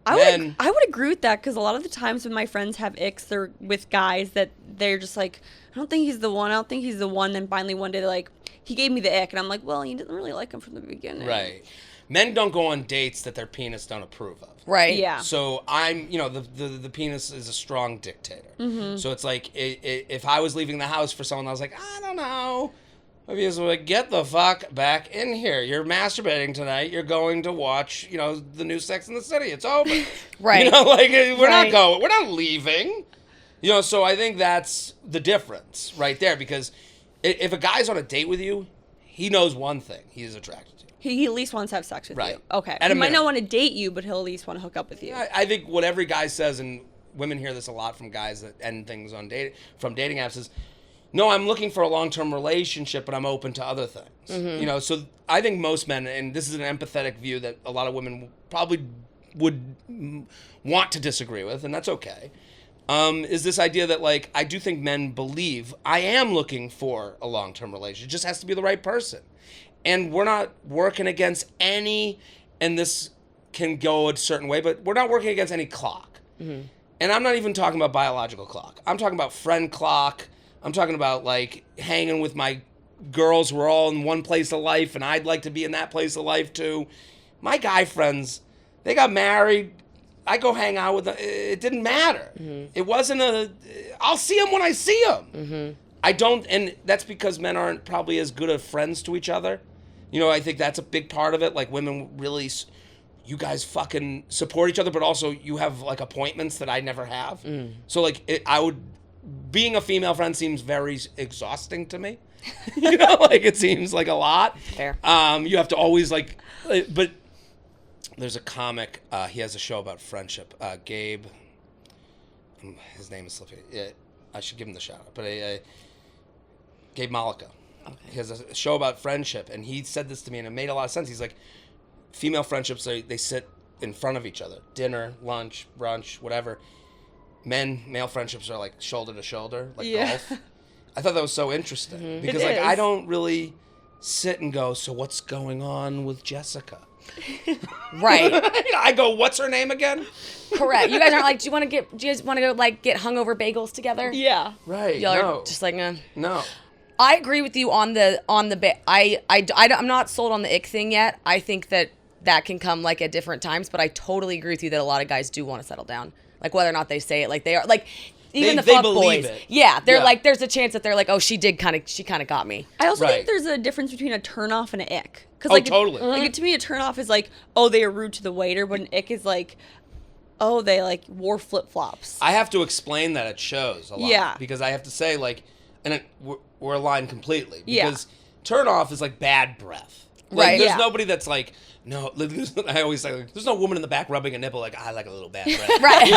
I would agree with that, because a lot of the times when my friends have icks, they're with guys that they're just like, I don't think he's the one. Then finally one day they're like, he gave me the ick, and I'm like, well, you didn't really like him from the beginning. Right. Men don't go on dates that their penis don't approve of. Right. Yeah. So the penis is a strong dictator. So it's like, if I was leaving the house for someone, I was like, I don't know. Maybe it's like, get the fuck back in here. You're masturbating tonight. You're going to watch, you know, the new Sex and the City. It's over. Right. You know, like, we're not going. We're not leaving. You know, so I think that's the difference right there. Because if a guy's on a date with you, he knows one thing. He is attracted to you. He at least wants to have sex with Right. you. Okay. At He a might not minimum. want to date you, but he'll at least want to hook up with you. I think what every guy says, and women hear this a lot from guys that end things on dating apps, is no, I'm looking for a long-term relationship, but I'm open to other things. You know, so I think most men, and this is an empathetic view that a lot of women probably would want to disagree with, and that's okay, is this idea that, like, I do think men believe I am looking for a long-term relationship. It just has to be the right person. And we're not working against any, and this can go a certain way, but we're not working against any clock. And I'm not even talking about biological clock. I'm talking about friend clock. I'm talking about, like, hanging with my girls who are all in one place of life, and I'd like to be in that place of life too. My guy friends, they got married. I go hang out with them. It didn't matter. It wasn't I'll see them when I see them. I don't, and that's because men aren't probably as good of friends to each other. You know, I think that's a big part of it. Like, women really, you guys fucking support each other, but also you have, like, appointments that I never have. So, like, being a female friend seems very exhausting to me. You know, like, it seems like a lot. Fair. You have to always, like, but there's a comic, he has a show about friendship. Gabe, his name is slipping. I should give him the shout out, but Gabe Malika. Okay. He has a show about friendship, and he said this to me, and it made a lot of sense. He's like, female friendships, they sit in front of each other. Dinner, lunch, brunch, whatever. Male friendships are like shoulder to shoulder, like golf. I thought that was so interesting because, like, I don't really sit and go, so what's going on with Jessica? Right. I go, what's her name again? Correct. You guys aren't like, do you guys want to go, like, get hungover bagels together? Yeah. Right. Y'all No. are just like, No. I agree with you on the I'm not sold on the ick thing yet. I think that can come, like, at different times, but I totally agree with you that a lot of guys do want to settle down. Like, whether or not they say it, like, they are, like, even the fuck boys. It. Yeah, they're Yeah. like, there's a chance that they're like, oh, she kind of got me. I also Right. think there's a difference between a turnoff and an ick. Cause, Oh, like, totally. Like, to me, a turnoff is like, oh, they are rude to the waiter, but an ick is like, oh, they, like, wore flip-flops. I have to explain that at shows a lot. Yeah. Because I have to say, like, and we're aligned completely. Yeah. Because turn off is like bad breath. Like, Right, There's yeah. nobody that's like, no, I always say, like, there's no woman in the back rubbing a nipple like, I like a little bad breath. Right. You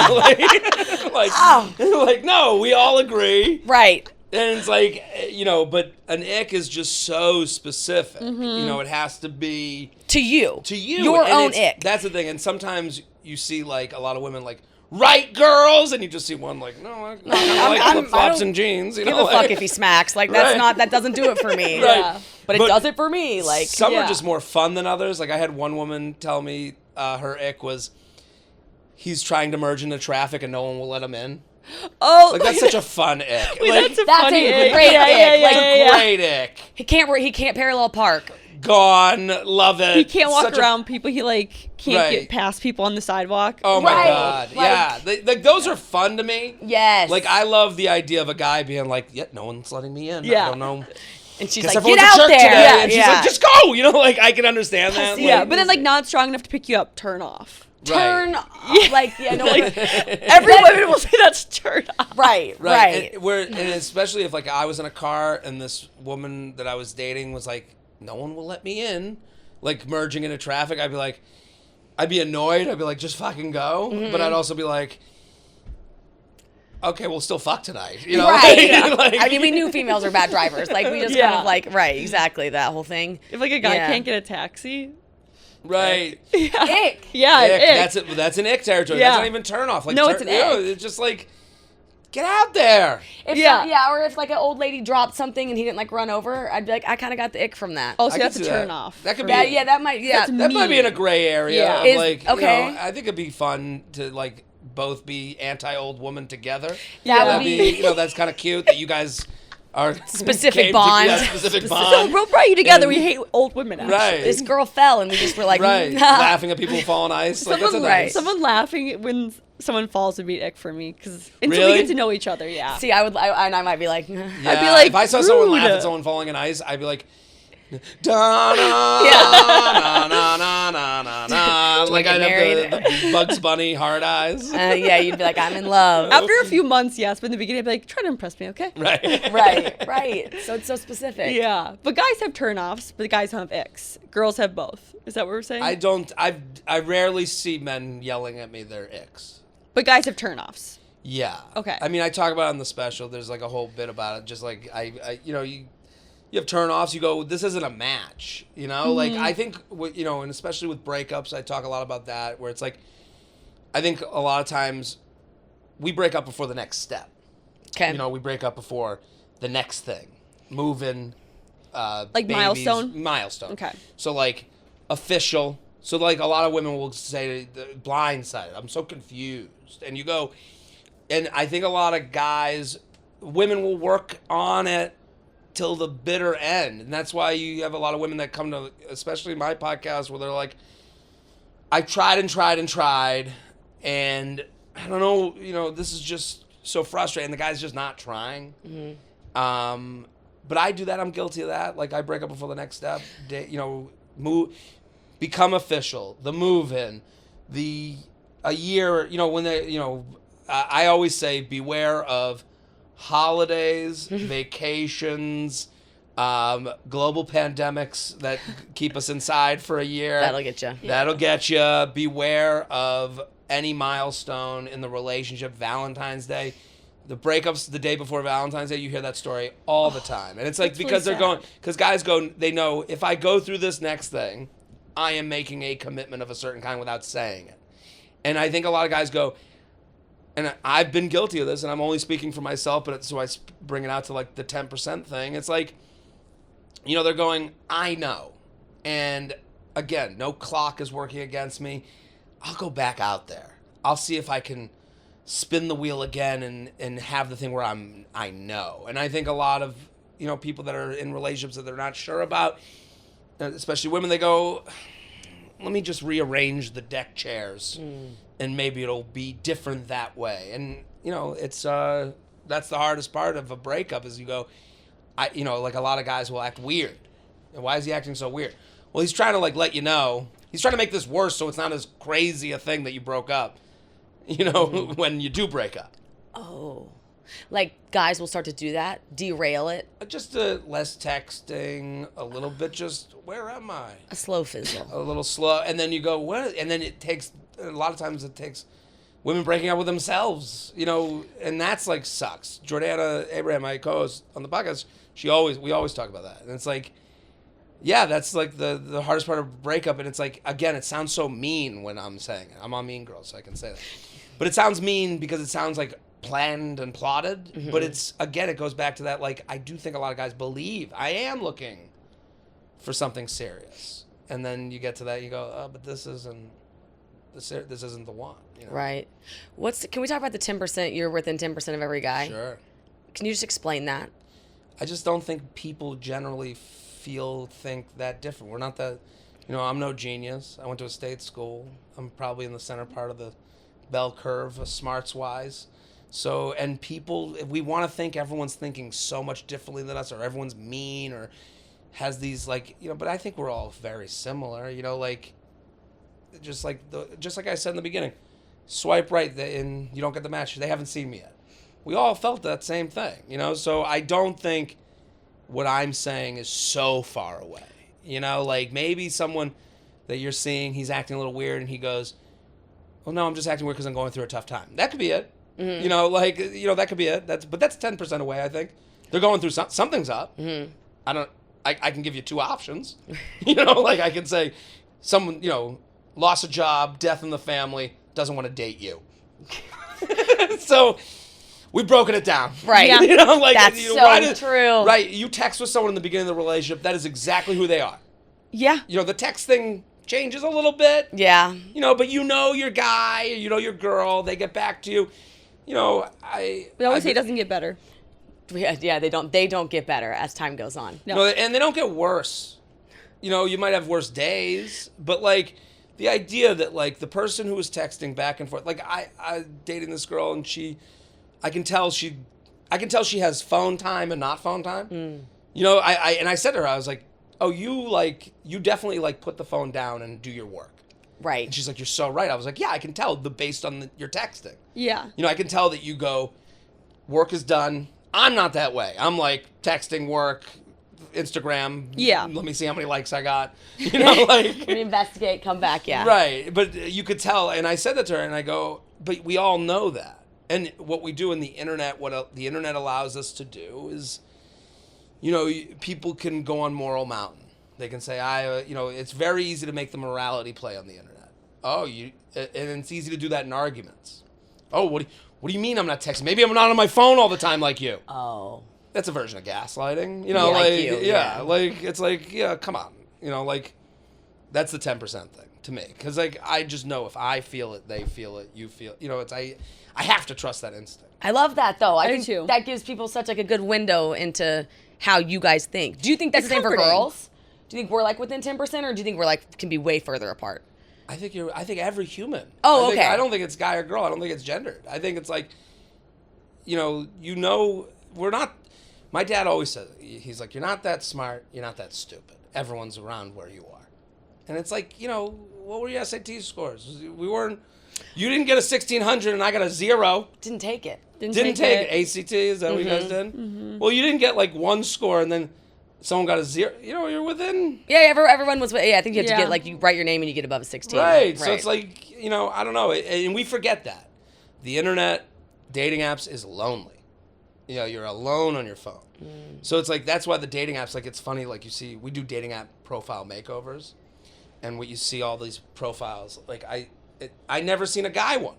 know, like, no, we all agree. Right. And it's like, you know, but an ick is just so specific. You know, it has to be To you. Your And own it's- ick. That's the thing. And sometimes you see, like, a lot of women, like, right, girls, and you just see one, like, no, I like flip flops and jeans. You Give know, a fuck like, if he smacks. Like, that's Right. that doesn't do it for me. Right. Yeah. But it But does it for me. Like, some yeah. are just more fun than others. Like, I had one woman tell me her ick was he's trying to merge into traffic and no one will let him in. Oh, Like, that's such a fun ick. Wait, Like, that's a that's funny a ick. great yeah, ick. Yeah, yeah, Like, yeah, yeah. great ick. he can't parallel park. Gone. Love it. He can't walk Such a- around people. He, like, can't Right. get past people on the sidewalk. Oh, my Right. God. Like- Yeah. Like, those are fun to me. Yes. Like, I love the idea of a guy being like, yeah, no one's letting me in. Yeah. I don't know. and she's Guess like, everyone's get at out church there. today. Yeah, And she's yeah. like, just go. You know, like, I can understand that. Yeah, Like, but then, like, not strong enough to pick you up, turn off. Turn Right. off. Like, yeah, no, Like, every woman will say that's turn off. right. Right. And especially if, like, I was in a car and this woman that I was dating was like, no one will let me in, like, merging into traffic, I'd be annoyed. I'd be like, just fucking go. But I'd also be like, okay, we'll still fuck tonight. You know? Right. Like- I mean, we knew females are bad drivers. Like, we just kind Yeah. of like, right, exactly, that whole thing. If, like, a guy Yeah. can't get a taxi. Right. Ick. Yeah, Ick. ick. That's it. That's an ick territory. Yeah. That's not even turn off. Like, No, it's an you know, ick. it's just like, get out there. If Yeah. or if like an old lady dropped something and he didn't like run over, I'd be like, I kind of got the ick from that. Oh, so I that's a could see turn that. off. That could for be- me. Yeah, that might, yeah. That's That might be in a mean. gray area. Yeah. Of, Is- like, okay. you know, I think it'd be fun to, like, both be anti-old woman together. That That'd would be- you know, that's kind of cute that you guys are Specific came to- bond. yeah, specific So bond. we'll brought you together. And- We hate old women. Actually. Right. This girl fell and we just were like, Right. Laughing at people who fall on ice. Like, that's a Someone, nice. someone laughing when someone falls would be ick for me because until Really? we get to know each other, yeah. See, and I might be like, Yeah, I'd be like, if I saw someone laugh rude. at someone falling in ice, I'd be like, da na Yeah. na na na na na na. Like, get I'd have married? the Bugs Bunny hard eyes. yeah, you'd be like, I'm in love. After a few months, yes, but in the beginning, I'd be like, try to impress me, okay? Right. right. So it's so specific. Yeah, but guys have turn-offs, but guys don't have icks. Girls have both. Is that what we're saying? I rarely see men yelling at me their icks. But guys have turn-offs. Yeah. Okay. I mean, I talk about it on the special. There's like a whole bit about it. Just like I you know, you have turnoffs. You go, this isn't a match. You know, like I think you know, and especially with breakups, I talk a lot about that. Where it's like, I think a lot of times we break up before the next step. Okay. You know, we break up before the next thing, moving. Like babies, milestone? Milestone. Okay. So like official. So like a lot of women will say blindsided. I'm so confused. And you go, and I think a lot of guys, women will work on it till the bitter end. And that's why you have a lot of women that come to, especially my podcast, where they're like, I tried and tried and tried. And I don't know, you know, this is just so frustrating. The guy's just not trying. But I do that. I'm guilty of that. Like I break up before the next step. You know, become official. The move in, a year. You know when they. You know, I always say beware of holidays, vacations, global pandemics that keep us inside for a year. That'll get you. That'll get you. Beware of any milestone in the relationship. Valentine's Day. The breakups the day before Valentine's Day, you hear that story all the time. And it's like, because really they're going, because guys go, they know if I go through this next thing, I am making a commitment of a certain kind without saying it. And I think a lot of guys go, and I've been guilty of this, and I'm only speaking for myself, but so I bring it out to like the 10% thing. It's like, you know, they're going, I know. And again, no clock is working against me. I'll go back out there. I'll see if I can spin the wheel again and have the thing where I know. And I think a lot of, you know, people that are in relationships that they're not sure about, especially women, they go, let me just rearrange the deck chairs and maybe it'll be different that way. And, you know, it's, that's the hardest part of a breakup is you go, you know, like a lot of guys will act weird. And why is he acting so weird? Well, he's trying to like let you know, he's trying to make this worse so it's not as crazy a thing that you broke up. You know, when you do break up. Oh. Like guys will start to do that? Derail it? Just less texting, a little bit just, where am I? A slow fizzle. A little slow. And then you go, what? And then it takes, a lot of times it takes women breaking up with themselves, you know, and that's like sucks. Jordana Abraham, my co-host on the podcast, we always talk about that. And it's like, yeah, that's like the hardest part of a breakup. And it's like, again, it sounds so mean when I'm saying it. I'm on Mean Girls, so I can say that. But it sounds mean because it sounds like planned and plotted. But it's, again, it goes back to that, like, I do think a lot of guys believe I am looking for something serious. And then you get to that, you go, oh, but this isn't the one. You know? Right. Can we talk about the 10%? You're within 10% of every guy? Sure. Can you just explain that? I just don't think people generally think that different. We're not that, you know, I'm no genius. I went to a state school. I'm probably in the center part of the bell curve, smarts-wise. So, and people, we want to think everyone's thinking so much differently than us, or everyone's mean, or has these, like, you know, but I think we're all very similar, you know, like, just like I said in the beginning, swipe right and you don't get the match. They haven't seen me yet. We all felt that same thing, you know, so I don't think what I'm saying is so far away, you know, like maybe someone that you're seeing, he's acting a little weird and he goes, well, no, I'm just acting weird because I'm going through a tough time. That could be it. You know, like, you know, that could be it. But that's 10% away, I think. They're going through something's up. I can give you two options. You know, like I can say someone, you know, lost a job, death in the family, doesn't want to date you. So we've broken it down. Right. Yeah. You know, like, that's you know, true. Right. You text with someone in the beginning of the relationship, that is exactly who they are. Yeah. You know, the text thing changes a little bit. Yeah. You know, but you know your guy, you know your girl, they get back to you. You know, We always say it doesn't get better. Yeah, they don't get better as time goes on. No. No, and they don't get worse. You know, you might have worse days, but like the idea that like the person who was texting back and forth, like I dating this girl and I can tell she has phone time and not phone time. You know, I said to her, I was like, oh, you definitely like put the phone down and do your work. Right. And she's like, you're so right. I was like, yeah, I can tell based on your texting. Yeah. You know, I can tell that you go, work is done. I'm not that way. I'm like texting work, Instagram. Yeah. Let me see how many likes I got. You know, like. We investigate, come back, yeah. Right. But you could tell. And I said that to her and I go, but we all know that. And what we do in the internet, the internet allows us to do is, people can go on Moral Mountain. They can say, it's very easy to make the morality play on the internet. And it's easy to do that in arguments. Oh, what do you mean I'm not texting? Maybe I'm not on my phone all the time like you. Oh. That's a version of gaslighting. It's like, yeah, come on. That's the 10% thing to me. Because, I just know if I feel it, they feel it, you feel it. I have to trust that instinct. I love that, though. I do think too. that gives people such, a good window into how you guys think. Do you think that's It's the same for comforting. girls? Do you think we're, within 10%, or do you think we're, can be way further apart? I think every human. Oh, okay. I don't think it's guy or girl. I don't think it's gendered. I think it's we're not. My dad always says, he's like, you're not that smart, you're not that stupid. Everyone's around where you are. And it's like, what were your SAT scores? You didn't get a 1,600 and I got a 0. Didn't take it. Didn't take it. ACT, is that what you guys did? Mm-hmm. Well, you didn't get one score and then someone got a 0. You're within. Yeah, everyone was. Yeah, I think you have to get you write your name and you get above a 16. Right. So it's I don't know, and we forget that the internet, dating apps is lonely. You're alone on your phone. So it's that's why the dating apps, it's funny, you see, we do dating app profile makeovers, and what you see all these profiles, I never seen a guy one.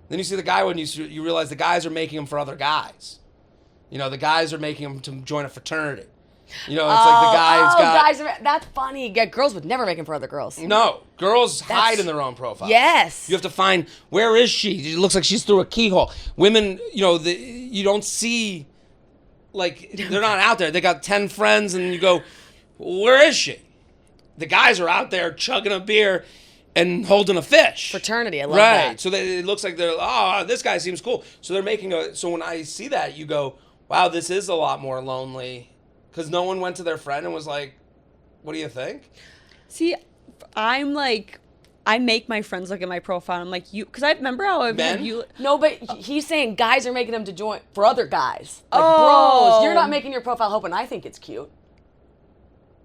Then you see the guy one, you realize the guys are making them for other guys. The guys are making them to join a fraternity. It's the guy's got... guys that's funny. Yeah, girls would never make them for other girls. No, girls hide in their own profile. Yes. You have to find, where is she? It looks like she's through a keyhole. Women, you don't see, they're not out there. They got 10 friends and you go, where is she? The guys are out there chugging a beer and holding a fish. Fraternity, I love that. Right, so it looks like this guy seems cool. So they're making so when I see that, you go, wow, this is a lot more lonely. Because no one went to their friend and was like, what do you think? See, I'm I make my friends look at my profile. I'm like, because I remember how I've Men? had you. No, but he's saying guys are making them to join for other guys. Oh. Bros, you're not making your profile hoping I think it's cute.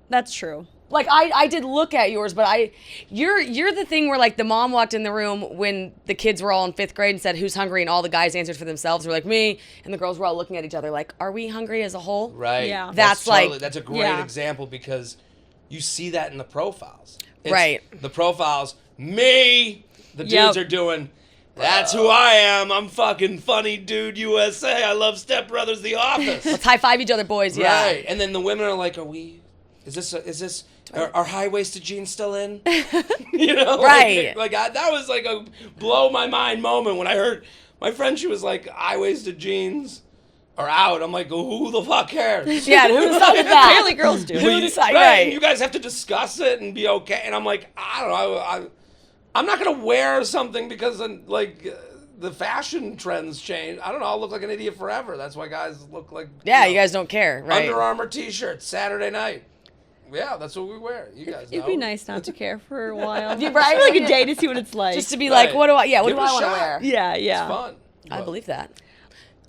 That's true. I did look at yours, but you're the thing where the mom walked in the room when the kids were all in 5th grade and said, who's hungry? And all the guys answered for themselves. Were like, me. And the girls were all looking at each other like, are we hungry as a whole? Right. Yeah. That's a great example because you see that in the profiles. Right. The profiles, me, the dudes are doing, that's who I am. I'm fucking funny dude USA. I love Step Brothers, The Office. Let's high five each other, boys. Yeah. Right. And then the women are like, are high-waisted jeans still in? Right. That was a blow my mind moment when I heard my friend, she was like, high-waisted jeans are out. I'm like, who the fuck cares? Yeah, who decided that? Apparently girls do. Who decided? Right. You guys have to discuss it and be okay. And I'm like, I don't know. I'm not going to wear something because the fashion trends change. I don't know. I'll look like an idiot forever. That's why guys look like... Yeah, you guys don't care, right? Under Armour t-shirts, Saturday night. Yeah, that's what we wear. You guys know. It'd be nice not to care for a while. Yeah, right? For a day to see what it's like. Just to be like, what do I Give it a want to shot. wear? Yeah. It's fun. I believe that.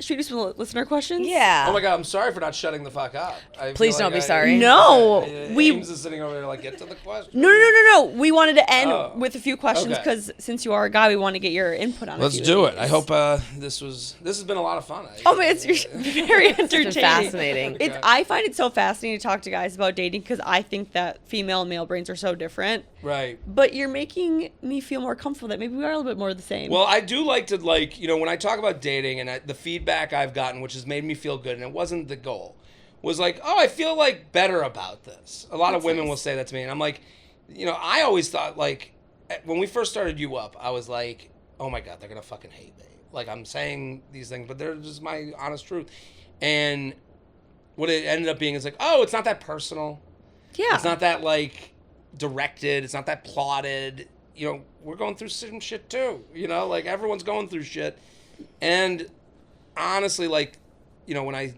Should we do some listener questions? Yeah. Oh my God, I'm sorry for not shutting the fuck up. Please don't be sorry. No, Ames is sitting over there get to the question. No. We wanted to end with a few questions Okay. because since you are a guy, we want to get your input on it. Let's do it. I hope this has been a lot of fun. It's very entertaining. fascinating. It's I find it so fascinating to talk to guys about dating because I think that female and male brains are so different. Right. But you're making me feel more comfortable that maybe we are a little bit more the same. Well, I do like to when I talk about dating and the feedback I've gotten, which has made me feel good, and it wasn't the goal, was I feel better about this. A lot of women will say that to me, and I'm like, I always thought when we first started You Up, I was like, oh my God, they're gonna fucking hate me. I'm saying these things, but they're just my honest truth. And what it ended up being is it's not that personal. yeah. It's not that directed. It's not that plotted. We're going through some shit too. Everyone's going through shit. And honestly, when I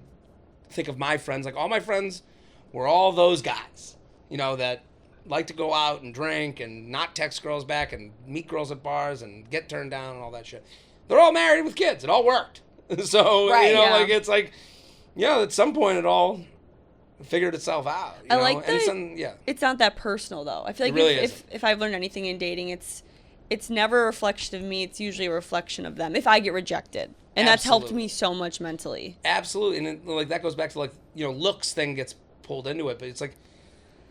think of my friends, all my friends were all those guys, that like to go out and drink and not text girls back and meet girls at bars and get turned down and all that shit. They're all married with kids. It all worked. So, Right, yeah. at some point it all figured itself out. I like that. Yeah. It's not that personal though. I feel like It really if I've learned anything in dating, it's it's never a reflection of me. It's usually a reflection of them if I get rejected. And that's helped me so much mentally. Absolutely. And it, like that goes back to like, looks thing gets pulled into it, but it's like,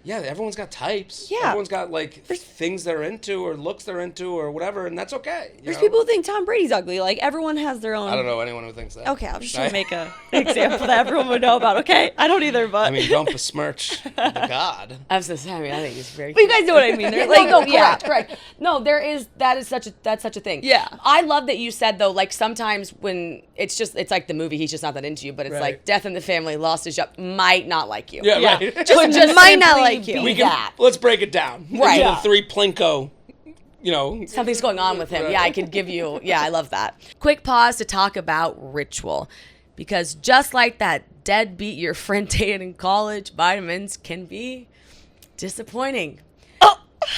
yeah, everyone's got types. Yeah. Everyone's got like things they're into or looks they're into or whatever, and that's okay. There's people who think Tom Brady's ugly. Like, everyone has their own. I don't know anyone who thinks that. Okay, I'm just trying to make an example that everyone would know about. Okay, I don't either, but. I mean, don't besmirch the god. I was just saying, I think it's very. But you guys know what I mean. They're Like, like, no, correct. No, that's such a thing. Yeah. I love that you said though, like sometimes when it's like the movie, he's just not that into you, but it's like Death in the Family, lost his job, might not like you. Yeah, right. Just might not like you. We can, let's break it down. Right. Into the 3 Plinko, Something's going on with him. Right. Yeah, I could give you. Yeah, I love that. Quick pause to talk about ritual. Because just like that deadbeat your friend dated in college, vitamins can be disappointing.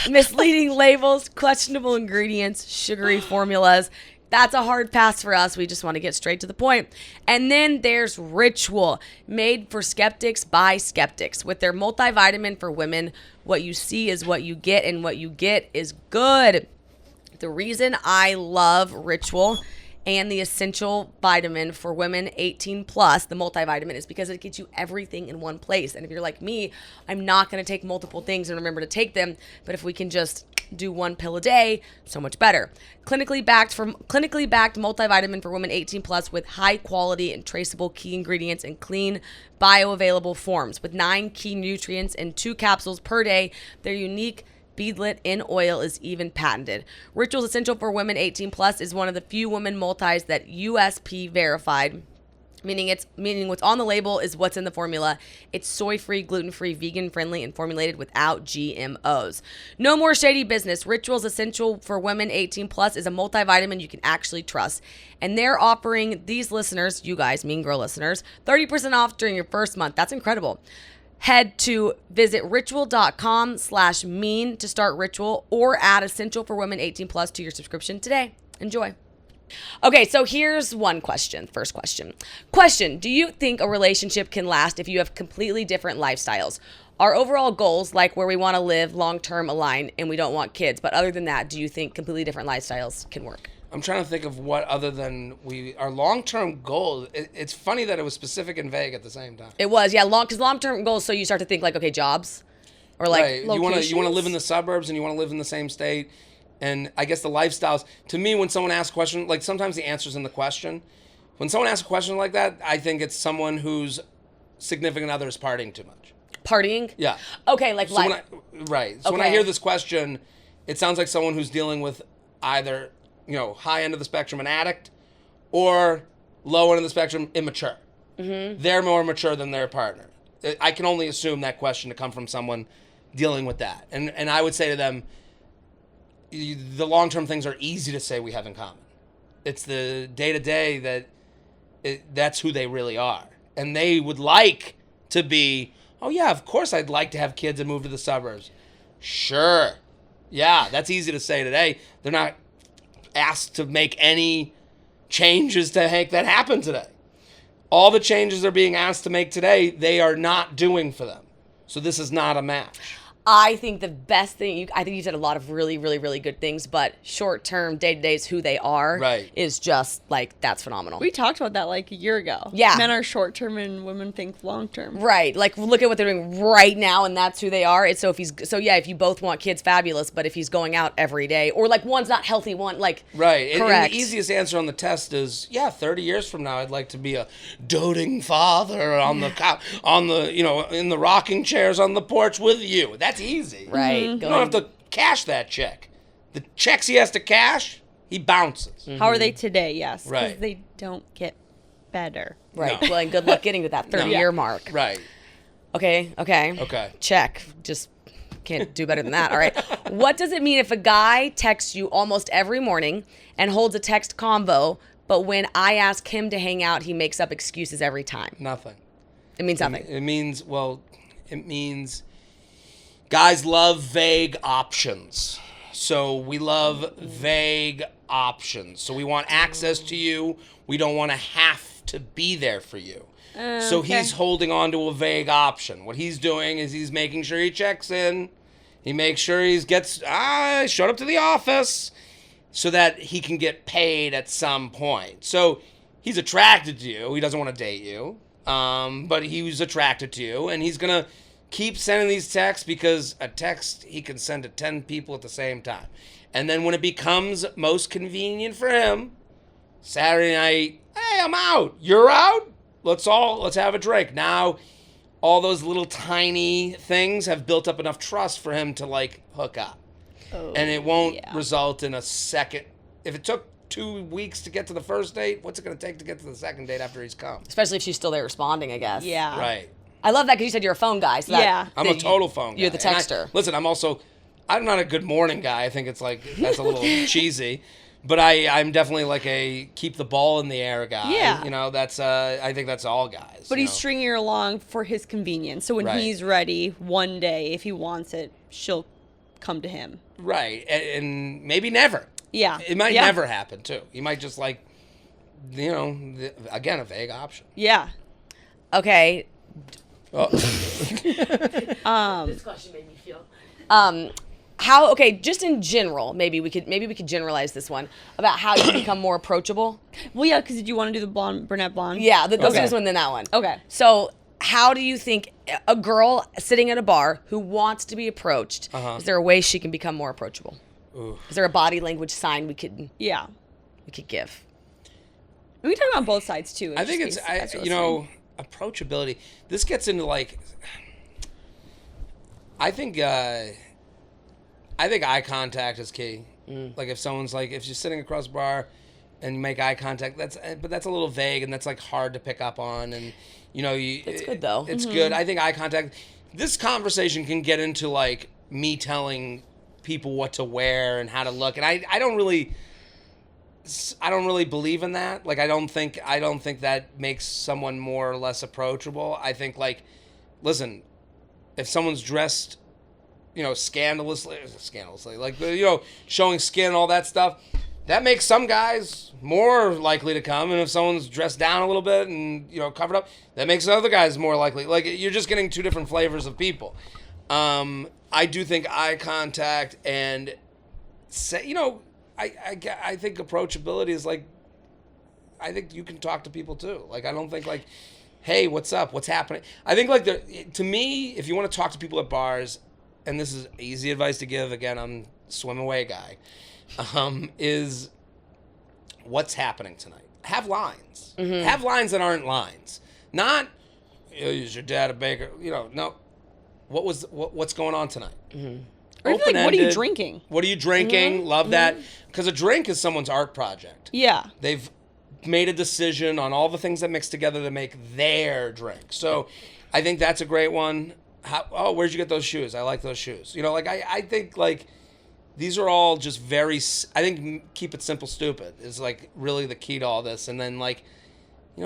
Misleading labels, questionable ingredients, sugary formulas. That's a hard pass for us. We just want to get straight to the point. And then there's Ritual, made for skeptics by skeptics. With their multivitamin for women, what you see is what you get, and what you get is good. The reason I love Ritual and the essential vitamin for women 18 plus, the multivitamin, is because it gets you everything in one place. And if you're like me, I'm not going to take multiple things and remember to take them. But if we can just do 1 pill a day, so much better. Clinically backed multivitamin for women 18 plus with high quality and traceable key ingredients in clean, bioavailable forms with 9 key nutrients in 2 capsules per day. Their unique beadlet in oil is even patented. Ritual's Essential for Women 18 Plus is one of the few women multis that USP verified, meaning what's on the label is what's in the formula. It's soy-free, gluten-free, vegan-friendly, and formulated without GMOs. No more shady business. Ritual's Essential for Women 18 Plus is a multivitamin you can actually trust. And they're offering these listeners, you guys, Mean Girl listeners, 30% off during your first month. That's incredible. Head to visit ritual.com/mean to start Ritual or add Essential for Women 18 Plus to your subscription today. Enjoy. Okay, so here's one question. First question. Do you think a relationship can last if you have completely different lifestyles? Our overall goals, like where we want to live, long-term align, and we don't want kids. But other than that, do you think completely different lifestyles can work? I'm trying to think of what other than our long-term goal. It's funny that it was specific and vague at the same time. It was, yeah, because long-term goals. So you start to think like, okay, jobs, or like right. You want to live in the suburbs and you want to live in the same state, and I guess the lifestyles. To me, when someone asks a question, like sometimes the answer's in the question. When someone asks a question like that, I think it's someone whose significant other is partying too much. Partying? Yeah. Okay, like so right. So when I hear this question, it sounds like someone who's dealing with either, high end of the spectrum, an addict, or low end of the spectrum, immature. Mm-hmm. They're more mature than their partner. I can only assume that question to come from someone dealing with that. And I would say to them, the long-term things are easy to say we have in common. It's the day-to-day that's who they really are. And they would like to be, oh yeah, of course I'd like to have kids and move to the suburbs. Sure. Yeah, that's easy to say today. They're not asked to make any changes to make that happen today. All the changes they're being asked to make today, they are not doing for them. So this is not a match. I think the best thing, I think you said a lot of really, really, really good things, but short-term, day-to-day is who they are, is just, like, that's phenomenal. We talked about that, like, a year ago. Yeah. Men are short-term and women think long-term. Right. Like, look at what they're doing right now, and that's who they are. It's if you both want kids, fabulous, but if he's going out every day, or, like, one's not healthy, one, like, right. Correct. And the easiest answer on the test is, 30 years from now, I'd like to be a doting father on the in the rocking chairs on the porch with you. That's easy. Right. You don't have to cash that check. The checks he has to cash, he bounces. Mm-hmm. How are they today? Yes. Right. Because they don't get better. Right. No. Well, and good luck getting to that 30-year mark. Right. Okay. Check. Just can't do better than that. All right. What does it mean if a guy texts you almost every morning and holds a text convo, but when I ask him to hang out, he makes up excuses every time? Nothing. It means nothing. It means guys love vague options. So we love vague options. So we want access to you. We don't want to have to be there for you. So he's holding on to a vague option. What he's doing is he's making sure he checks in. He makes sure he showed up to the office. so that he can get paid at some point. So he's attracted to you. He doesn't want to date you, but he was attracted to you, and he's going to keep sending these texts because a text he can send to 10 people at the same time. And then when it becomes most convenient for him, Saturday night, hey, I'm out. You're out? Let's have a drink. Now, all those little tiny things have built up enough trust for him to like hook up. Oh, and it won't result in a second. If it took 2 weeks to get to the first date, what's it going to take to get to the second date after he's come? Especially if she's still there responding, I guess. Yeah. Right. I love that because you said you're a phone guy. So that, I'm a total phone guy. You're the texter. I'm not a good morning guy. I think it's like, that's a little cheesy. But I'm definitely like a keep the ball in the air guy. Yeah. You know, that's, I think that's all guys. But he's stringing her along for his convenience. So when he's ready, one day, if he wants it, she'll come to him. Right. And maybe never. Yeah. It might never happen, too. You might just like, again, a vague option. Yeah. Okay. Oh. This question made me feel. Just in general, maybe we could generalize this one about how you become more approachable. Well, yeah, because did you want to do the brunette blonde? Yeah, let's do this one, then that one. Okay. So how do you think a girl sitting at a bar who wants to be approached, is there a way she can become more approachable? Ooh. Is there a body language sign we could give? We can talk about both sides, too. I think it's, approachability. This gets into like, I think eye contact is key. Like if someone's like, if you're sitting across the bar and you make eye contact, that's a little vague and that's like hard to pick up on. And it's good though. It's good. I think eye contact. This conversation can get into like me telling people what to wear and how to look, and I don't really believe in that. Like I don't think that makes someone more or less approachable. I think like, listen, if someone's dressed, scandalously, like, showing skin, all that stuff, that makes some guys more likely to come. And if someone's dressed down a little bit and, covered up, that makes other guys more likely. Like, you're just getting two different flavors of people. I do think eye contact and, I think approachability is like, I think you can talk to people too. Like, I don't think like, hey, what's up? What's happening? I think like to me, if you want to talk to people at bars, and this is easy advice to give, again, I'm swim away guy, is what's happening tonight. Have lines. Mm-hmm. Have lines that aren't lines. Not, is your dad a baker? No. What's going on tonight? Mm-hmm. Or even like, what are you drinking? What are you drinking? Mm-hmm. Love that. Because a drink is someone's art project. Yeah. They've made a decision on all the things that mix together to make their drink. So I think that's a great one. Where'd you get those shoes? I like those shoes. I think like these are all just I think keep it simple, stupid is like really the key to all this. And then like,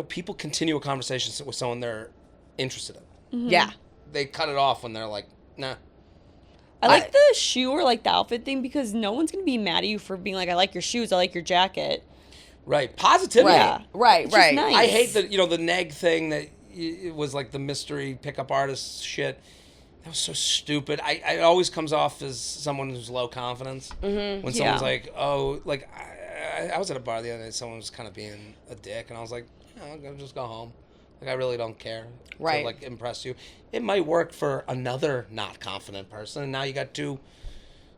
people continue a conversation with someone they're interested in. Mm-hmm. Yeah. They cut it off when they're like, nah. I like the shoe or like the outfit thing because no one's going to be mad at you for being like, I like your shoes, I like your jacket. Right. Positivity. Yeah. Right. Nice. I hate the neg thing that it was like the mystery pickup artist shit. That was so stupid. It always comes off as someone who's low confidence. Mm-hmm. When someone's like, oh, like I was at a bar the other day, someone was kind of being a dick, and I was like, I'm going to just go home. Like, I really don't care to, like, impress you. It might work for another not confident person, and now you got two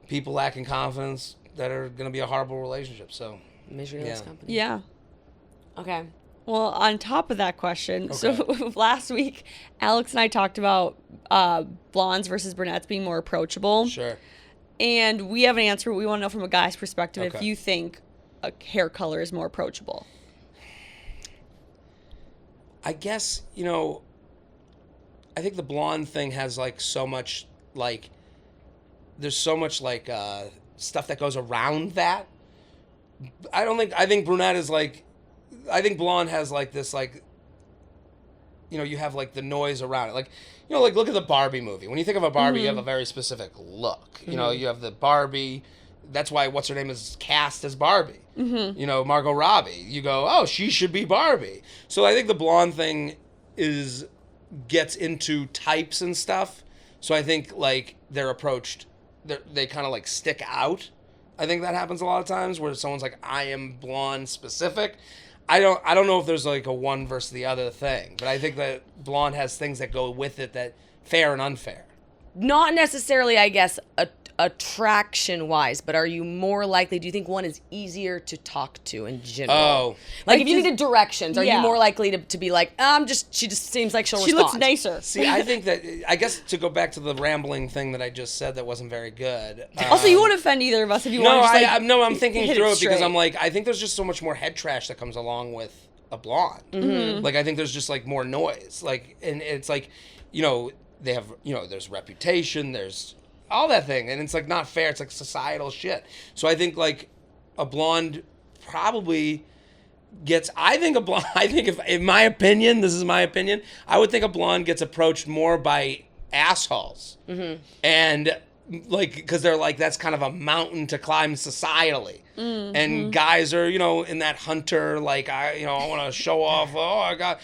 people lacking confidence that are going to be a horrible relationship, so. Misery loves company. Yeah. Okay. Well, on top of that question, so last week, Alex and I talked about blondes versus brunettes being more approachable. Sure. And we have an answer. We want to know from a guy's perspective if you think a hair color is more approachable. I guess, I think the blonde thing has like so much like, there's so much like stuff that goes around that. I think brunette is like, I think blonde has like this like, you have like the noise around it. Like, like look at the Barbie movie. When you think of a Barbie, you have a very specific look. You have the Barbie. That's why what's her name is cast as Barbie. Mm-hmm. Margot Robbie. You go, oh, she should be Barbie. So I think the blonde thing gets into types and stuff. So I think like they're approached, they kind of like stick out I think that happens a lot of times where someone's like, I am blonde specific. I don't know if there's like a one versus the other thing, but I think that blonde has things that go with it that fair and unfair. Not necessarily, I guess, attraction-wise, but are you more likely, do you think one is easier to talk to in general? Oh. Like if you needed directions, are you Yeah. more likely to be like, she just seems like she'll She respond? looks nicer. See, I think that, I guess to go back to the rambling thing that I just said that wasn't very good. Also, you won't offend either of us if you No, want to just, I'm thinking hit it through it because straight. I'm like, I think there's just so much more head trash that comes along with a blonde. Mm-hmm. Like, I think there's just like more noise. Like, and it's like, you know, they have, you know, there's reputation, there's all that thing, and it's like not fair. It's like societal shit. So I think like a blonde probably gets. I think if, in my opinion, this is my opinion, I would think a blonde gets approached more by assholes, and like because they're like that's kind of a mountain to climb societally, and guys are in that hunter like I want to show off. Oh, I got.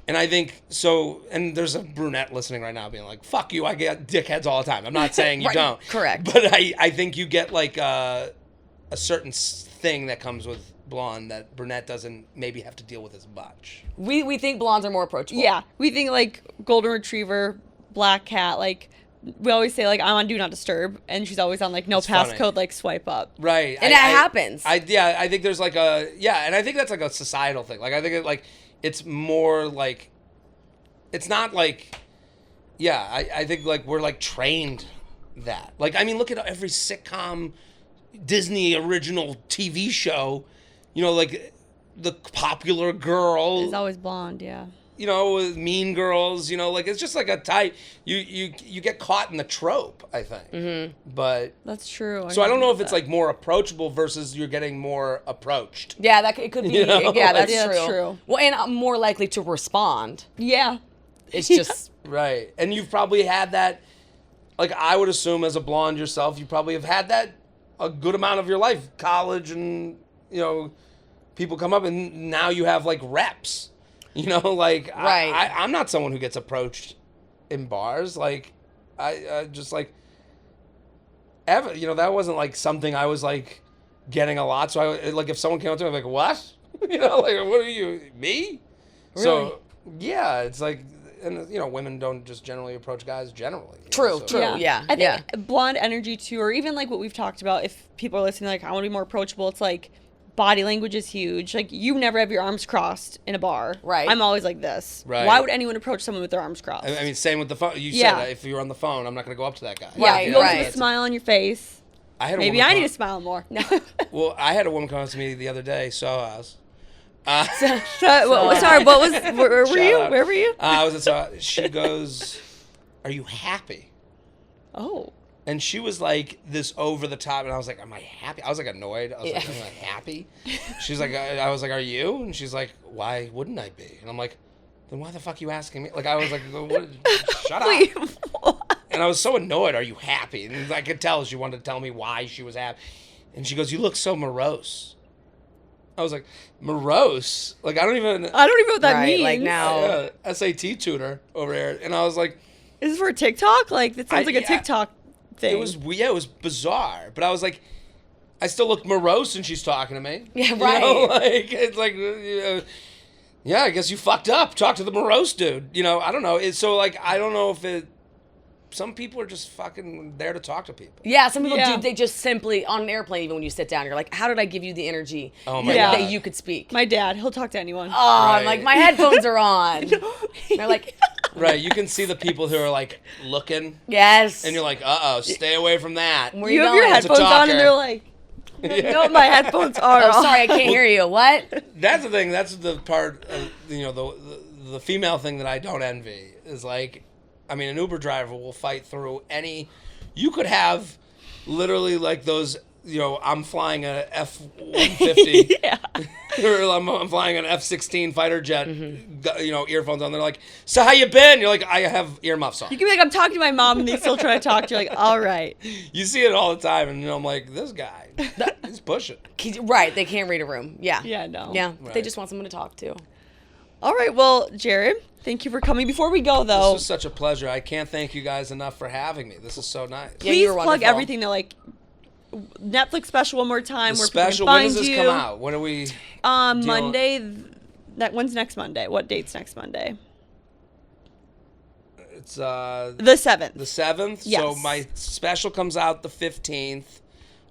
And I think so, and there's a brunette listening right now being like, fuck you, I get dickheads all the time. I'm not saying you Right, don't. correct. But I think you get like a certain thing that comes with blonde that brunette doesn't maybe have to deal with as much. We think blondes are more approachable. Yeah, we think like golden retriever, black cat, like we always say like I'm on do not disturb, and she's always on like no It's funny. passcode, like swipe up. Right. And it happens. I think there's like and I think that's like a societal thing. Like I think it's more like, it's not like, I think like we're like trained that. Like, I mean, look at every sitcom, Disney original TV show, like the popular girl. It's always blonde, yeah. Mean Girls, like it's just like a type. You get caught in the trope, I think. Mm-hmm. But That's true. so I don't know if it's like more approachable versus you're getting more approached. Yeah, it could be. Yeah, that's Yeah, true. that's true. Well, and I'm more likely to respond. Yeah. It's just Right. And you've probably had that, like I would assume as a blonde yourself, you probably have had that a good amount of your life. College and, people come up and now you have like reps. Like Right. I'm not someone who gets approached in bars. Like I just like, ever, that wasn't like something I was like getting a lot. So I like, if someone came up to me, I'm like, what? Like, what are you, me? Really? So yeah, it's like, and women don't just generally approach guys generally. True, So- true. Yeah, I think yeah. blonde energy too, or even like what we've talked about, if people are listening, like I want to be more approachable, it's like body language is huge. Like you never have your arms crossed in a bar. Right. I'm always like this. Right. Why would anyone approach someone with their arms crossed? I mean, same with the phone. You Yeah. said if you're on the phone, I'm not going to go up to that guy. yeah, Right, you always right. have a smile on your face. I had a Maybe woman I need come- to smile more. No. Well, I had a woman come up to me the other day. So I was. Sorry, what was? Where were Shout you? out. Where were you? I was at. So she goes, "Are you happy?" Oh. And she was like this over the top, and I was like, "Am I happy?" I was like annoyed. I was like, "Am I happy?" She's like, I was like, "Are you?" And she's like, "Why wouldn't I be?" And I'm like, "Then why the fuck are you asking me?" Like I was like, what? "Shut up." Wait, what? And I was so annoyed. Are you happy? And I could tell she wanted to tell me why she was happy. And she goes, "You look so morose." I was like, morose? Like I don't even I don't even know what that Right, means. like now- SAT tutor over there. And I was like, Is this for TikTok? Like that sounds like a yeah. TikTok thing. it was bizarre. But I was like, I still look morose and she's talking to me. Yeah, You right. know, like it's like, yeah, I guess you fucked up. Talk to the morose dude. I don't know. It's so like I don't know if it. Some people are just fucking there to talk to people. Yeah, some people Yeah. do. They just simply, on an airplane, even when you sit down, you're like, how did I give you the energy Oh my God. that you could speak? My dad, he'll talk to anyone. I'm Right. like, my headphones are on. They're like, Right. You can see the people who are like looking, yes. and you're like, stay away from that. Where you have going? your It's a headphones on talker. and they're like, no, my headphones are Oh, on. sorry, I can't hear you. What? That's the thing. That's the part. Of, the female thing that I don't envy is like, I mean, an Uber driver will fight through any. You could have literally like those. I'm flying a F-150. Yeah. Or I'm flying an F-16 fighter jet. Earphones on. They're like, so how you been? You're like, I have earmuffs on. You can be like, I'm talking to my mom, and they still try to talk to you. Like, all right. You see it all the time, and I'm like, this guy, he's pushing. Right, they can't read a room. Yeah. Yeah, no. Yeah, Right. they just want someone to talk to. All right. Well, Jared, thank you for coming. Before we go, though, This was such a pleasure. I can't thank you guys enough for having me. This is so nice. Yeah, please you were plug wonderful. everything that, like, Netflix special one more time. The Where special. people When can does find this you. come out? When are we? Monday. When's next Monday? What date's next Monday? It's The 7th. The 7th. Yes. So my special comes out the 15th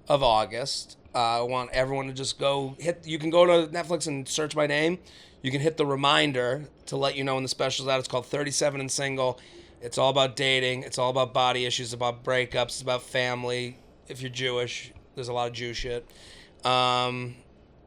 of August. I want everyone to just go you can go to Netflix and search my name. You can hit the reminder to let you know when the special's out. It's called 37 and Single. It's all about dating. It's all about body issues, about breakups. It's about family. If you're Jewish, there's a lot of Jew shit.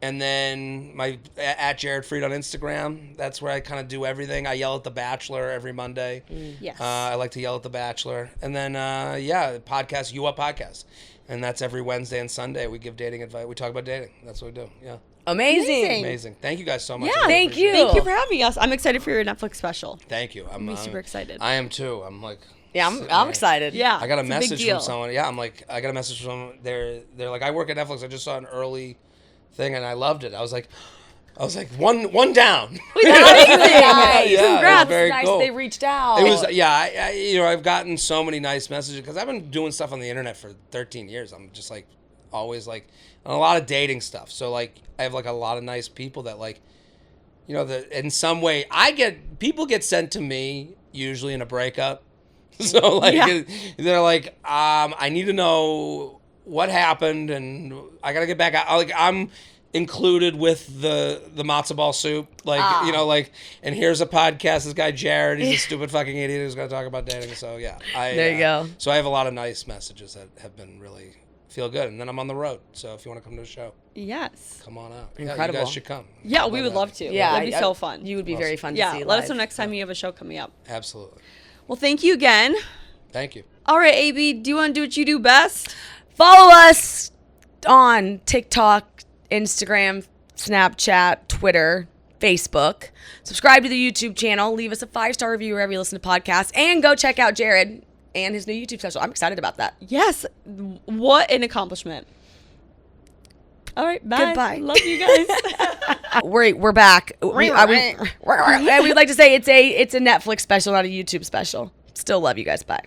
And then at Jared Freid on Instagram. That's where I kind of do everything. I yell at The Bachelor every Monday. Yes. I like to yell at The Bachelor. And then, the podcast, You Up Podcast. And that's every Wednesday and Sunday. We give dating advice. We talk about dating. That's what we do. Yeah. Amazing. Thank you guys so much. Yeah. I really Thank appreciate you. it. Thank you for having us. I'm excited for your Netflix special. Thank you. I'm super excited. I am too. I'm like... Yeah, I'm excited. Yeah. I got a it's big message deal. from someone. Yeah, I got a message from someone. They're like, I work at Netflix. I just saw an early thing and I loved it. I was like one down. Nice. Yeah, it Congrats. was very Nice cool. they reached out. It was I've gotten so many nice messages because I've been doing stuff on the internet for 13 years. I'm just like always like on a lot of dating stuff. So like I have like a lot of nice people that like, that in some way people get sent to me usually in a breakup. So like they're like, I need to know what happened and I gotta get back out. Like I'm included with the matzo ball soup, and here's a podcast. This guy Jared, he's a stupid fucking idiot who's gonna talk about dating. So there you go. So I have a lot of nice messages that have been really feel good, and then I'm on the road. So if you want to come to the show, yes, come on out. Incredible. Yeah, you guys should come. Yeah, we would love to. Yeah, That'd be so fun. You would be very fun to see. Let us know live. next time you have a show coming up. Absolutely. Well, thank you again. Thank you. All right, AB, do you want to do what you do best? Follow us on TikTok, Instagram, Snapchat, Twitter, Facebook. Subscribe to the YouTube channel. Leave us a 5-star review wherever you listen to podcasts. And go check out Jared and his new YouTube special. I'm excited about that. Yes. What an accomplishment. All right, bye. Goodbye. Love you guys. We're back. We'd like to say it's a Netflix special, not a YouTube special. Still love you guys. Bye.